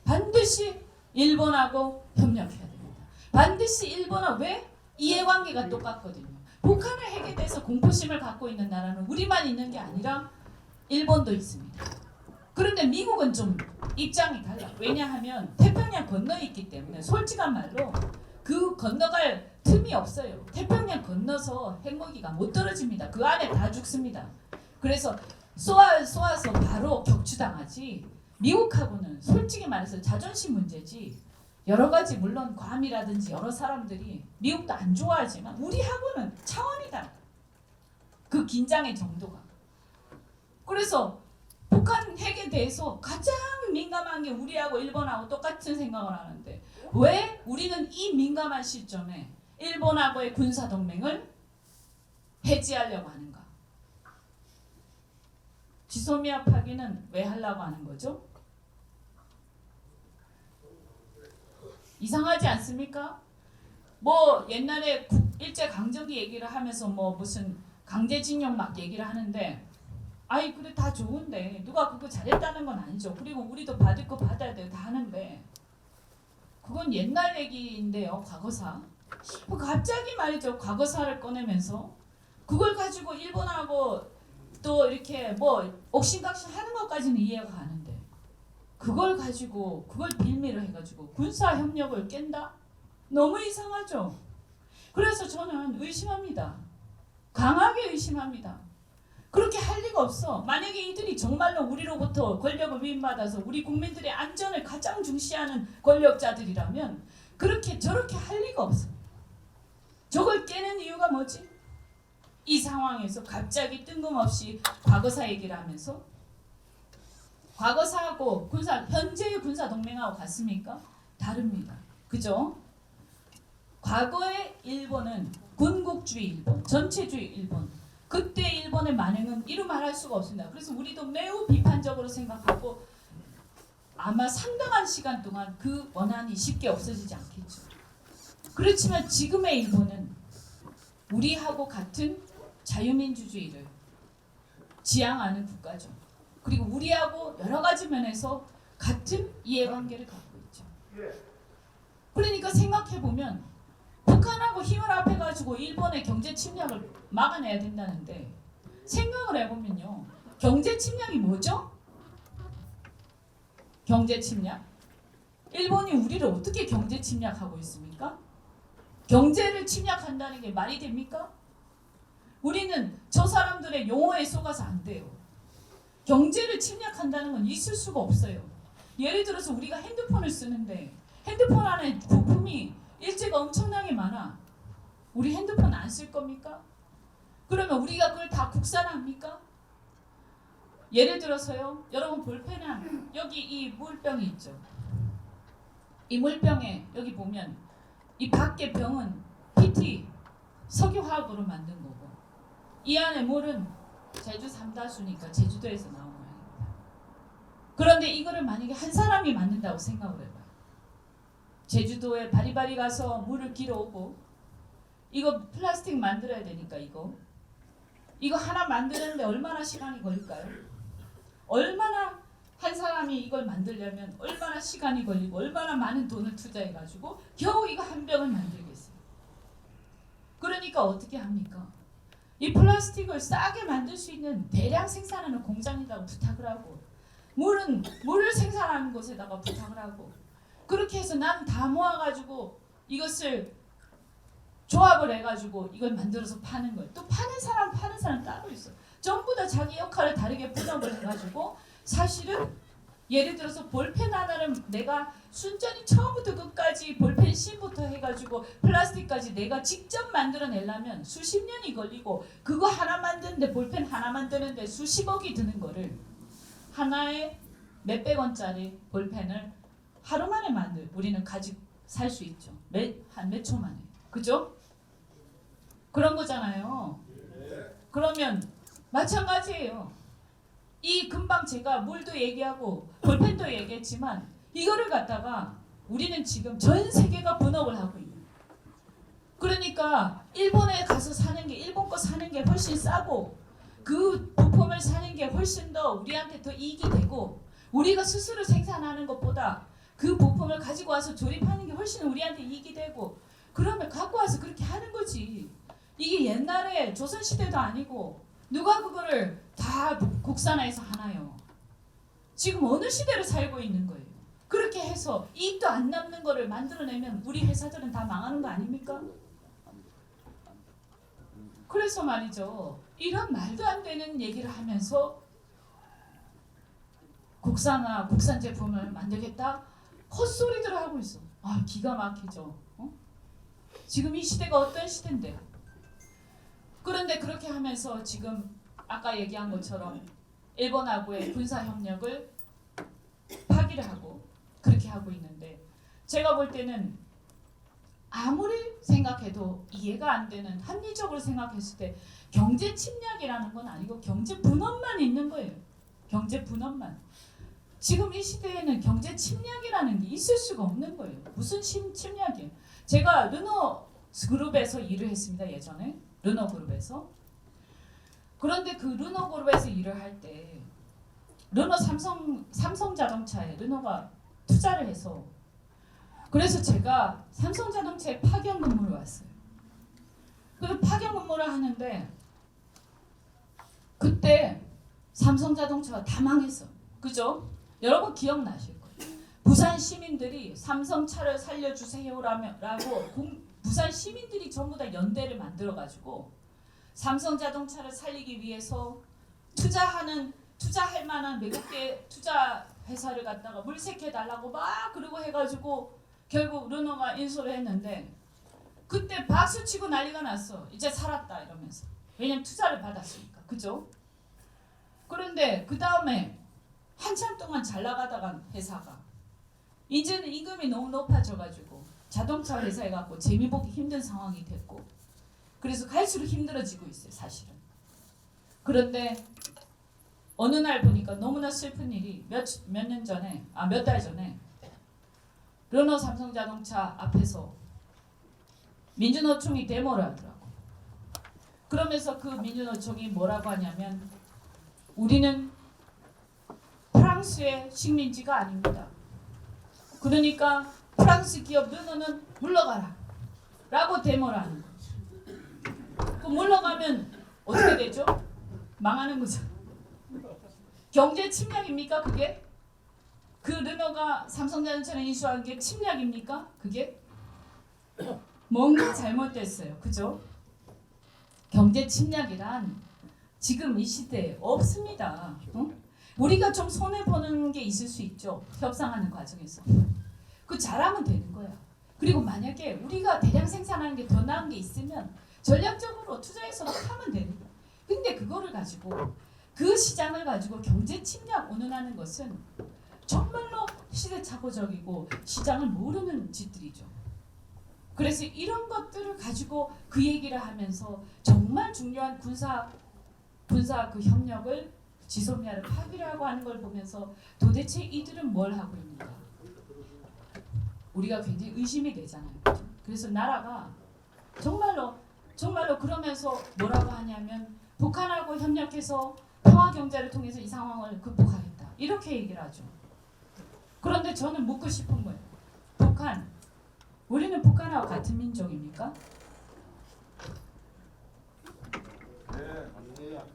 반드시 일본하고 협력해야 됩니다. 반드시 일본하고 왜? 이해관계가 똑같거든요. 북한의 핵에 대해서 공포심을 갖고 있는 나라는 우리만 있는 게 아니라 일본도 있습니다. 그런데 미국은 좀 입장이 달라. 왜냐하면 태평양 건너에 있기 때문에 솔직한 말로 그 건너갈 틈이 없어요. 태평양 건너서 핵무기가 못 떨어집니다. 그 안에 다 죽습니다. 그래서 쏘아서 바로 격추당하지. 미국하고는 솔직히 말해서 자존심 문제지. 여러 가지 물론 괌이라든지 여러 사람들이 미국도 안 좋아하지만 우리하고는 차원이 달라. 그 긴장의 정도가. 그래서 북한 핵에 대해서 가장 민감한 게 우리하고 일본하고 똑같은 생각을 하는데 왜 우리는 이 민감한 시점에 일본하고의 군사동맹을 해지하려고 하는가? 지소미아 파기는 왜 하려고 하는 거죠? 이상하지 않습니까? 뭐 옛날에 일제강점기 얘기를 하면서 뭐 무슨 강제징용 막 얘기를 하는데 아이 그래 다 좋은데 누가 그거 잘했다는 건 아니죠. 그리고 우리도 받을 거 받아야 돼요. 다 하는데 그건 옛날 얘기인데요. 과거사. 갑자기 말이죠. 과거사를 꺼내면서 그걸 가지고 일본하고 또 이렇게 뭐 옥신각신 하는 것까지는 이해가 가는데 그걸 가지고 그걸 빌미로 해가지고 군사 협력을 깬다? 너무 이상하죠. 그래서 저는 의심합니다. 강하게 의심합니다. 그렇게 할 리가 없어. 만약에 이들이 정말로 우리로부터 권력을 위임받아서 우리 국민들의 안전을 가장 중시하는 권력자들이라면 그렇게 저렇게 할 리가 없어. 저걸 깨는 이유가 뭐지? 이 상황에서 갑자기 뜬금없이 과거사 얘기를 하면서 과거사하고 현재의 군사 동맹하고 같습니까? 다릅니다. 그죠? 과거의 일본은 군국주의 일본, 전체주의 일본. 그때 일본의 만행은 이루 말할 수가 없습니다. 그래서 우리도 매우 비판적으로 생각하고 아마 상당한 시간 동안 그 원한이 쉽게 없어지지 않겠죠. 그렇지만 지금의 일본은 우리하고 같은 자유민주주의를 지향하는 국가죠. 그리고 우리하고 여러 가지 면에서 같은 이해관계를 갖고 있죠. 그러니까 생각해보면 북한하고 힘을 합해가지고 일본의 경제 침략을 막아내야 된다는데 생각을 해보면요. 경제 침략이 뭐죠? 경제 침략? 일본이 우리를 어떻게 경제 침략하고 있습니까? 경제를 침략한다는 게 말이 됩니까? 우리는 저 사람들의 용어에 속아서 안 돼요. 경제를 침략한다는 건 있을 수가 없어요. 예를 들어서 우리가 핸드폰을 쓰는데 핸드폰 안에 부품이 일제가 엄청나게 많아. 우리 핸드폰 안 쓸 겁니까? 그러면 우리가 그걸 다 국산합니까? 예를 들어서요. 여러분 볼펜은 여기 이 물병이 있죠. 이 물병에 여기 보면 이 밖에 병은 PT 석유화학으로 만든 거고 이 안에 물은 제주 삼다수니까 제주도에서 나온 모양입니다. 그런데 이거를 만약에 한 사람이 만든다고 생각을 해봐요. 제주도에 바리바리 가서 물을 길어오고 이거 플라스틱 만들어야 되니까 이거 하나 만드는데 얼마나 시간이 걸릴까요? 얼마나 한 사람이 이걸 만들려면 얼마나 시간이 걸리고 얼마나 많은 돈을 투자해가지고 겨우 이거 한 병을 만들겠어요. 그러니까 어떻게 합니까? 이 플라스틱을 싸게 만들 수 있는 대량 생산하는 공장에다가 부탁을 하고 물을 생산하는 곳에다가 부탁을 하고 그렇게 해서 난 다 모아가지고 이것을 조합을 해가지고 이걸 만들어서 파는 거예요. 또 파는 사람 따로 있어. 전부 다 자기 역할을 다르게 분업을 해가지고 사실은 예를 들어서 볼펜 하나를 내가 순전히 처음부터 끝까지 볼펜 심부터 해가지고 플라스틱까지 내가 직접 만들어내려면 수십 년이 걸리고 그거 하나 만드는데 볼펜 하나 만드는데 수십억이 드는 거를 하나에 몇백 원짜리 볼펜을 하루 만에 우리는 가지고 살 수 있죠. 한 몇 초 만에. 그죠? 그런 거잖아요. 그러면 마찬가지예요. 이 금방 제가 물도 얘기하고 볼펜도 얘기했지만 이거를 갖다가 우리는 지금 전 세계가 분업을 하고 있는 거예요. 그러니까 일본에 가서 사는 게 일본 거 사는 게 훨씬 싸고 그 부품을 사는 게 훨씬 더 우리한테 더 이익이 되고 우리가 스스로 생산하는 것보다 그 부품을 가지고 와서 조립하는 게 훨씬 우리한테 이익이 되고 그러면 갖고 와서 그렇게 하는 거지. 이게 옛날에 조선시대도 아니고 누가 그거를 다 국산화해서 하나요? 지금 어느 시대를 살고 있는 거예요. 그렇게 해서 이익도 안 남는 거를 만들어내면 우리 회사들은 다 망하는 거 아닙니까? 그래서 말이죠. 이런 말도 안 되는 얘기를 하면서 국산 제품을 만들겠다? 헛소리들을 하고 있어. 아, 기가 막히죠. 지금 이 시대가 어떤 시대인데? 그런데 그렇게 하면서 지금 아까 얘기한 것처럼 일본하고의 군사 협력을 파기를 하고 그렇게 하고 있는데 제가 볼 때는 아무리 생각해도 이해가 안 되는 합리적으로 생각했을 때 경제 침략이라는 건 아니고 경제 분업만 있는 거예요. 경제 분업만. 지금 이 시대에는 경제 침략이라는 게 있을 수가 없는 거예요. 무슨 침략이에요? 제가 르노 그룹에서 일을 했습니다. 예전에 르노 그룹에서. 그런데 그 르노 그룹에서 일을 할 때 르노 삼성 자동차에 르노가 투자를 해서 그래서 제가 삼성 자동차에 파견 근무를 왔어요. 그래서 파견 근무를 하는데 그때 삼성 자동차가 다 망했어. 그죠? 여러분 기억나실 거예요. 부산 시민들이 삼성차를 살려주세요라고 부산 시민들이 전부 다 연대를 만들어가지고 삼성자동차를 살리기 위해서 투자할 만한 외국계 투자 회사를 갖다가 물색해달라고 막 그러고 해가지고 결국 르노가 인수를 했는데 그때 박수 치고 난리가 났어. 이제 살았다 이러면서. 왜냐면 투자를 받았으니까. 그죠? 그런데 그 다음에 한참 동안 잘 나가다간 회사가 이제는 임금이 너무 높아져가지고 자동차 회사에 갖고 재미보기 힘든 상황이 됐고 그래서 갈수록 힘들어지고 있어요. 사실은. 그런데 어느 날 보니까 너무나 슬픈 일이 몇 달 전에 르노 삼성자동차 앞에서 민주노총이 데모를 하더라고. 그러면서 그 민주노총이 뭐라고 하냐면 우리는 프랑스의 식민지가 아닙니다. 그러니까 프랑스 기업 르노는 물러가라 라고 데모를 하는 거죠. 그 물러가면 어떻게 되죠? 망하는 거죠. 경제 침략입니까 그게? 그 르노가 삼성자동차를 인수한 게 침략입니까 그게? 뭔가 잘못됐어요. 그죠? 경제 침략이란 지금 이 시대에 없습니다. 우리가 좀 손해보는 게 있을 수 있죠. 협상하는 과정에서. 그 잘하면 되는 거야. 그리고 만약에 우리가 대량 생산하는 게 더 나은 게 있으면 전략적으로 투자해서 하면 되는 거야. 근데 그거를 가지고 그 시장을 가지고 경제 침략 운운하는 것은 정말로 시대착오적이고 시장을 모르는 짓들이죠. 그래서 이런 것들을 가지고 그 얘기를 하면서 정말 중요한 군사 그 협력을 지소미아를 파기라고 하는 걸 보면서 도대체 이들은 뭘 하고 있는가? 우리가 굉장히 의심이 되잖아요. 그래서 나라가 정말로 그러면서 뭐라고 하냐면 북한하고 협력해서 평화 경제를 통해서 이 상황을 극복하겠다. 이렇게 얘기를 하죠. 그런데 저는 묻고 싶은 거예요. 우리는 북한하고 같은 민족입니까? 네, 아니에요.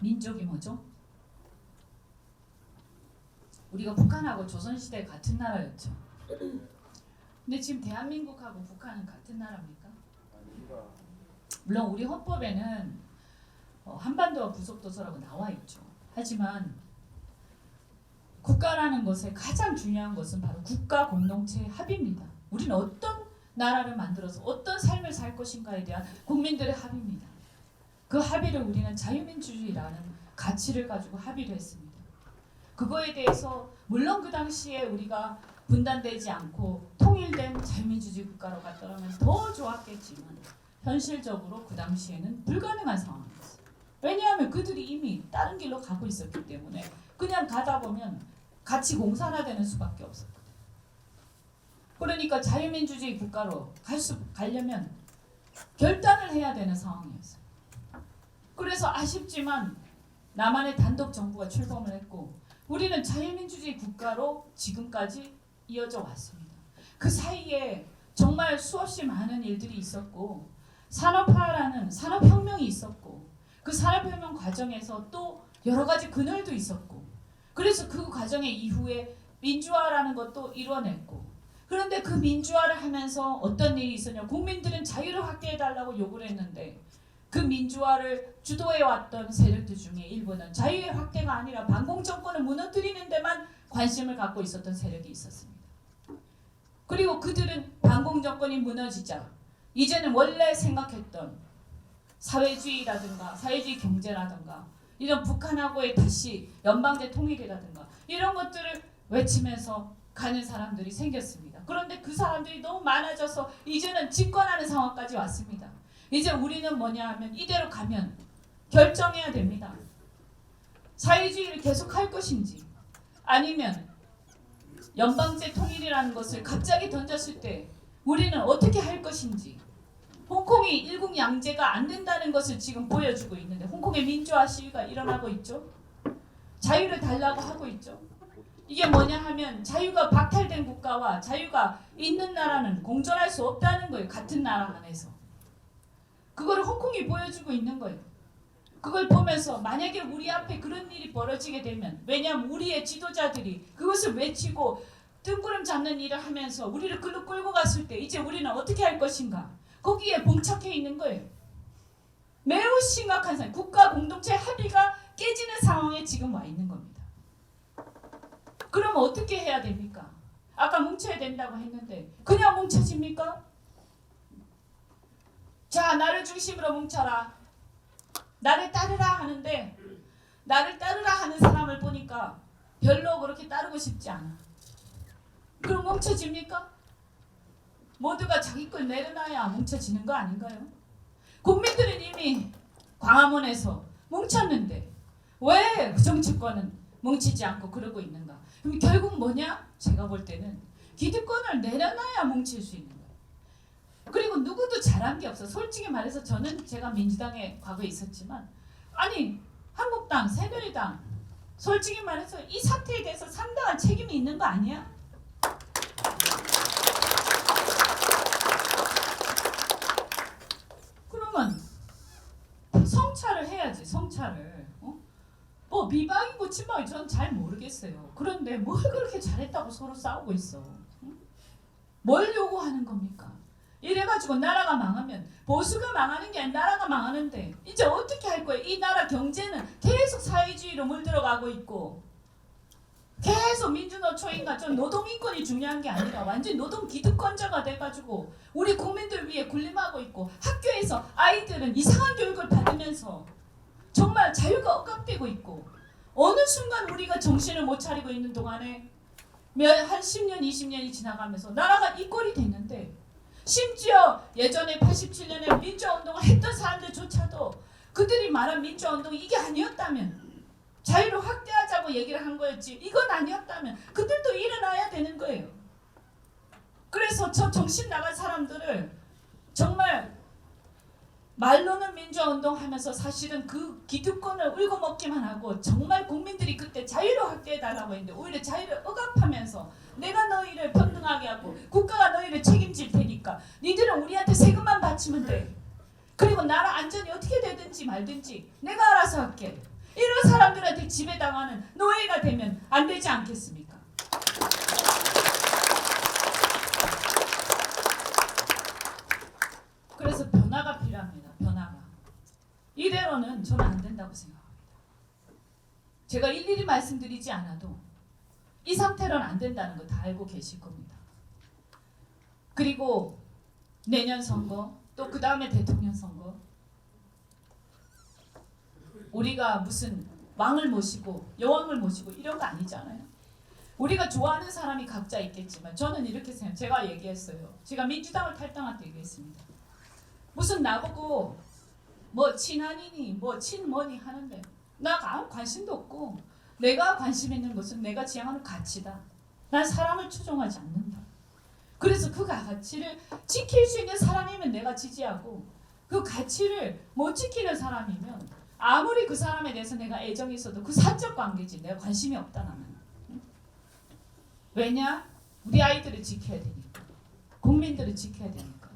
민족이 뭐죠? 우리가 북한하고 조선시대 같은 나라였죠. 근데 지금 대한민국하고 북한은 같은 나라입니까? 아닙니다. 물론 우리 헌법에는 한반도와 부속도서라고 나와 있죠. 하지만 국가라는 것의 가장 중요한 것은 바로 국가 공동체의 합의입니다. 우리는 어떤 나라를 만들어서 어떤 삶을 살 것인가에 대한 국민들의 합의입니다. 그 합의를 우리는 자유민주주의라는 가치를 가지고 합의를 했습니다. 그거에 대해서 물론 그 당시에 우리가 분단되지 않고 통일된 자유민주주의 국가로 갔더라면 더 좋았겠지만 현실적으로 그 당시에는 불가능한 상황이었어요. 왜냐하면 그들이 이미 다른 길로 가고 있었기 때문에 그냥 가다 보면 같이 공산화되는 수밖에 없었거든요. 그러니까 자유민주주의 국가로 가려면 결단을 해야 되는 상황이었어요. 그래서 아쉽지만 남한의 단독 정부가 출범을 했고 우리는 자유민주주의 국가로 지금까지 이어져 왔습니다. 그 사이에 정말 수없이 많은 일들이 있었고 산업화라는 산업혁명이 있었고 그 산업혁명 과정에서 또 여러 가지 그늘도 있었고 그래서 그 과정의 이후에 민주화라는 것도 이뤄냈고 그런데 그 민주화를 하면서 어떤 일이 있었냐 국민들은 자유를 확대해달라고 요구를 했는데 그 민주화를 주도해왔던 세력들 중에 일부는 자유의 확대가 아니라 반공정권을 무너뜨리는 데만 관심을 갖고 있었던 세력이 있었습니다. 그리고 그들은 반공정권이 무너지자 이제는 원래 생각했던 사회주의라든가 사회주의 경제라든가 이런 북한하고의 다시 연방제 통일이라든가 이런 것들을 외치면서 가는 사람들이 생겼습니다. 그런데 그 사람들이 너무 많아져서 이제는 집권하는 상황까지 왔습니다. 이제 우리는 뭐냐 하면 이대로 가면 결정해야 됩니다. 사회주의를 계속할 것인지 아니면 연방제 통일이라는 것을 갑자기 던졌을 때 우리는 어떻게 할 것인지 홍콩이 일국양제가 안 된다는 것을 지금 보여주고 있는데 홍콩의 민주화 시위가 일어나고 있죠. 자유를 달라고 하고 있죠. 이게 뭐냐 하면 자유가 박탈된 국가와 자유가 있는 나라는 공존할 수 없다는 거예요. 같은 나라 안에서. 그거를 홍콩이 보여주고 있는 거예요. 그걸 보면서 만약에 우리 앞에 그런 일이 벌어지게 되면, 왜냐하면 우리의 지도자들이 그것을 외치고 뜬구름 잡는 일을 하면서 우리를 글로 끌고 갔을 때 이제 우리는 어떻게 할 것인가? 거기에 봉착해 있는 거예요. 매우 심각한 상황, 국가 공동체 합의가 깨지는 상황에 지금 와 있는 겁니다. 그럼 어떻게 해야 됩니까? 아까 뭉쳐야 된다고 했는데 그냥 뭉쳐집니까? 자, 나를 중심으로 뭉쳐라. 나를 따르라 하는데 나를 따르라 하는 사람을 보니까 별로 그렇게 따르고 싶지 않아. 그럼 뭉쳐집니까? 모두가 자기 걸 내려놔야 뭉쳐지는 거 아닌가요? 국민들은 이미 광화문에서 뭉쳤는데 왜 정치권은 뭉치지 않고 그러고 있는가? 그럼 결국 뭐냐? 제가 볼 때는 기득권을 내려놔야 뭉칠 수 있는 거예요. 그리고 누구도 잘한 게 없어. 솔직히 말해서 저는 제가 민주당에 과거에 있었지만 아니 한국당, 새누리당 솔직히 말해서 이 사태에 대해서 상당한 책임이 있는 거 아니야? 그러면 성찰을 해야지. 성찰을. 뭐 미방이고 친방이 전 잘 모르겠어요. 그런데 뭘 그렇게 잘했다고 서로 싸우고 있어? 뭘 요구하는 겁니까? 이래가지고 나라가 망하면 보수가 망하는 게 아니라 나라가 망하는데 이제 어떻게 할 거예요? 이 나라 경제는 계속 사회주의로 물들어가고 있고 계속 민주노총인가 좀 노동인권이 중요한 게 아니라 완전 노동 기득권자가 돼가지고 우리 국민들 위해 군림하고 있고 학교에서 아이들은 이상한 교육을 받으면서 정말 자유가 억압되고 있고 어느 순간 우리가 정신을 못 차리고 있는 동안에 한 10년, 20년이 지나가면서 나라가 이 꼴이 됐는데 심지어 예전에 87년에 민주화운동을 했던 사람들조차도 그들이 말한 민주화운동이 이게 아니었다면 자유를 확대하자고 얘기를 한 거였지 이건 아니었다면 그들도 일어나야 되는 거예요. 그래서 저 정신 나간 사람들을 정말 말로는 민주화운동 하면서 사실은 그 기득권을 울고먹기만 하고 정말 국민들이 그때 자유를 확대해달라고 했는데 오히려 자유를 억압하면서 내가 너희를 평등하게 하고 국가가 너희를 책임질 테니까 니들은 우리한테 세금만 바치면 돼. 그리고 나라 안전이 어떻게 되든지 말든지 내가 알아서 할게. 이런 사람들한테 지배당하는 노예가 되면 안 되지 않겠습니까? 그래서 변화가 필요합니다. 변화가. 이대로는 저는 안 된다고 생각합니다. 제가 일일이 말씀드리지 않아도 이 상태로는 안 된다는 거 다 알고 계실 겁니다. 그리고 내년 선거 또 그 다음에 대통령 선거 우리가 무슨 왕을 모시고 여왕을 모시고 이런 거 아니잖아요. 우리가 좋아하는 사람이 각자 있겠지만 저는 이렇게 생각해요. 제가 얘기했어요. 제가 민주당을 탈당할 때 얘기했습니다. 무슨 나보고 뭐 친한이니 뭐 친뭐니 하는데 나 아무 관심도 없고 내가 관심 있는 것은 내가 지향하는 가치다. 난 사람을 추종하지 않는다. 그래서 그 가치를 지킬 수 있는 사람이면 내가 지지하고 그 가치를 못 지키는 사람이면 아무리 그 사람에 대해서 내가 애정이 있어도 그 사적 관계지 내가 관심이 없다 나는. 왜냐? 우리 아이들을 지켜야 되니까. 국민들을 지켜야 되니까.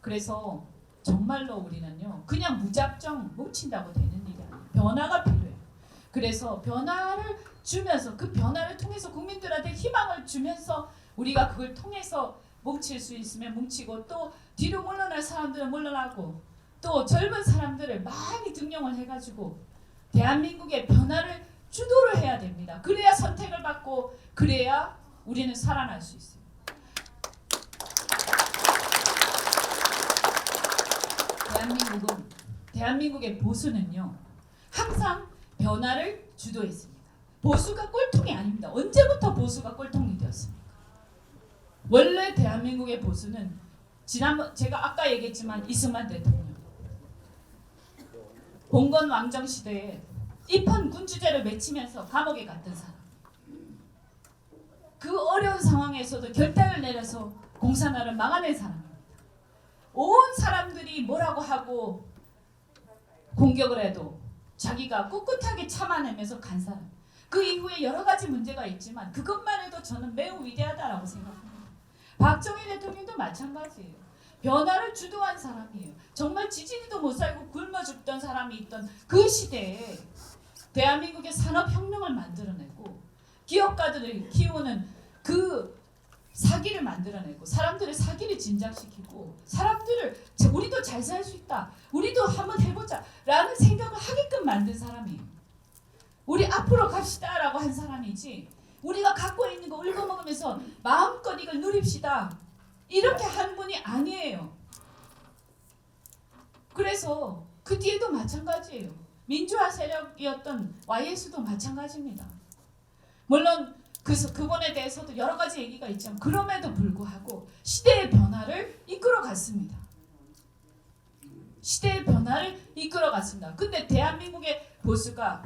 그래서 정말로 우리는요 그냥 무작정 뭉친다고 되는 일이 아니에요. 변화가 필요해요. 그래서 변화를 주면서 그 변화를 통해서 국민들한테 희망을 주면서 우리가 그걸 통해서 뭉칠 수 있으면 뭉치고 또 뒤로 물러날 사람들은 물러나고 또 젊은 사람들을 많이 등용을 해가지고 대한민국의 변화를 주도를 해야 됩니다. 그래야 선택을 받고 그래야 우리는 살아날 수 있어요. 대한민국의 보수는요 항상 변화를 주도했습니다. 보수가 꼴통이 아닙니다. 언제부터 보수가 꼴통이 되었습니까? 원래 대한민국의 보수는 지난번 제가 아까 얘기했지만 이승만 대통령 봉건 왕정 시대에 입헌 군주제를 맺히면서 감옥에 갔던 사람 그 어려운 상황에서도 결단을 내려서 공산화를 막아낸 사람입니다. 온 사람들이 뭐라고 하고 공격을 해도 자기가 꿋꿋하게 참아내면서 간 사람. 그 이후에 여러 가지 문제가 있지만 그것만 해도 저는 매우 위대하다라고 생각합니다. 박정희 대통령도 마찬가지예요. 변화를 주도한 사람이에요. 정말 지지리도 못 살고 굶어 죽던 사람이 있던 그 시대에 대한민국의 산업혁명을 만들어내고 기업가들을 키우는 그 사기를 만들어내고 사람들의 사기를 진작시키고 사람들을 우리도 잘 살 수 있다. 우리도 한번 해보자 라는 생각을 하게끔 만든 사람이에요. 우리 앞으로 갑시다 라고 한 사람이지 우리가 갖고 있는 거 울고먹으면서 마음껏 이걸 누립시다 이렇게 한 분이 아니에요. 그래서 그 뒤에도 마찬가지예요. 민주화 세력이었던 YS도 마찬가지입니다. 물론 그분에 대해서도 여러 가지 얘기가 있지만 그럼에도 불구하고 시대의 변화를 이끌어갔습니다. 시대의 변화를 이끌어갔습니다. 근데 대한민국의 보수가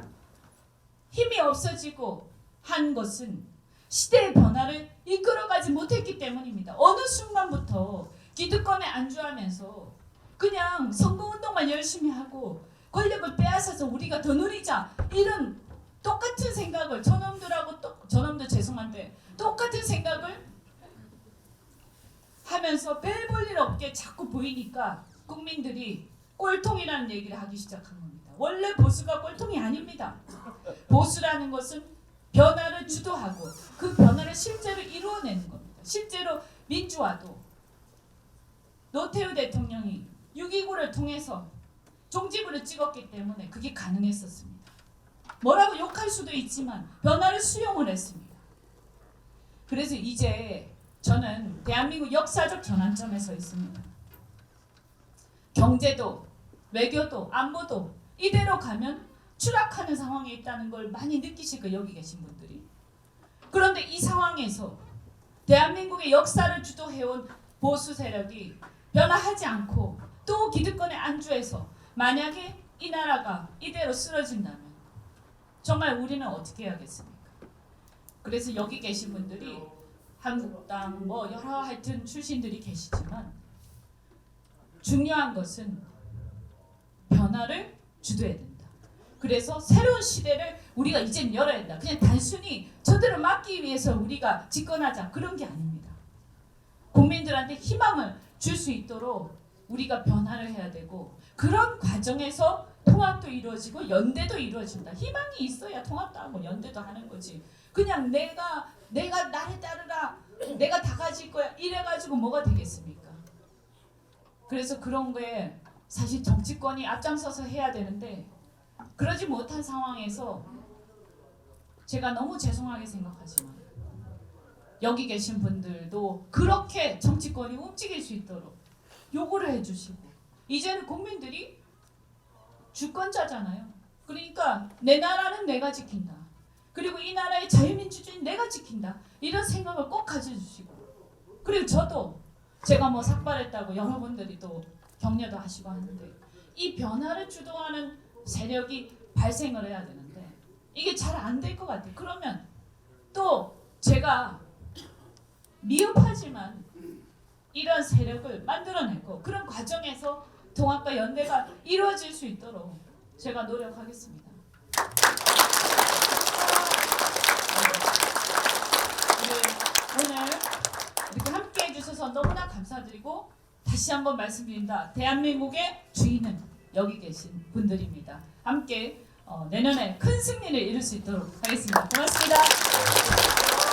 힘이 없어지고 한 것은 시대의 변화를 이끌어가지 못했기 때문입니다. 어느 순간부터 기득권에 안주하면서 그냥 선거운동만 열심히 하고 권력을 빼앗아서 우리가 더 누리자 이런 똑같은 생각을 저놈도 죄송한데 똑같은 생각을 하면서 별 볼 일 없게 자꾸 보이니까 국민들이 꼴통이라는 얘기를 하기 시작한 겁니다. 원래 보수가 꼴통이 아닙니다. 보수라는 것은 변화를 주도하고 그 변화를 실제로 이루어내는 겁니다. 실제로 민주화도 노태우 대통령이 6.29를 통해서 종지부를 찍었기 때문에 그게 가능했었습니다. 뭐라고 욕할 수도 있지만 변화를 수용을 했습니다. 그래서 이제 저는 대한민국 역사적 전환점에 서 있습니다. 경제도 외교도 안보도 이대로 가면 추락하는 상황에 있다는 걸 많이 느끼실 거예요. 여기 계신 분들이. 그런데 이 상황에서 대한민국의 역사를 주도해온 보수 세력이 변화하지 않고 또 기득권에 안주해서 만약에 이 나라가 이대로 쓰러진다면 정말 우리는 어떻게 해야겠습니까? 그래서 여기 계신 분들이 한국당 뭐 여러 하여튼 출신들이 계시지만 중요한 것은 변화를 주도해야 된다. 그래서 새로운 시대를 우리가 이제 열어야 된다. 그냥 단순히 저들을 막기 위해서 우리가 집권하자 그런 게 아닙니다. 국민들한테 희망을 줄 수 있도록 우리가 변화를 해야 되고 그런 과정에서 통합도 이루어지고 연대도 이루어진다. 희망이 있어야 통합도 하고 연대도 하는 거지. 그냥 내가 나를 따르라. 내가 다 가질 거야. 이래가지고 뭐가 되겠습니까? 그래서 그런 거에 사실 정치권이 앞장서서 해야 되는데 그러지 못한 상황에서 제가 너무 죄송하게 생각하지만 여기 계신 분들도 그렇게 정치권이 움직일 수 있도록 요구를 해주시고 이제는 국민들이 주권자잖아요. 그러니까 내 나라는 내가 지킨다. 그리고 이 나라의 자유민주주의는 내가 지킨다. 이런 생각을 꼭 가져주시고 그리고 저도 제가 뭐 삭발했다고 여러분들이 또 격려도 하시고 하는데 이 변화를 주도하는 세력이 발생을 해야 되는데 이게 잘 안 될 것 같아요. 그러면 또 제가 미흡하지만 이런 세력을 만들어내고 그런 과정에서 통합과 연대가 이루어질 수 있도록 제가 노력하겠습니다. 오늘 이렇게 함께 해주셔서 너무나 감사드리고 다시 한번 말씀드립니다. 대한민국의 주인은 여기 계신 분들입니다. 함께 내년에 큰 승리를 이룰 수 있도록 하겠습니다. 고맙습니다.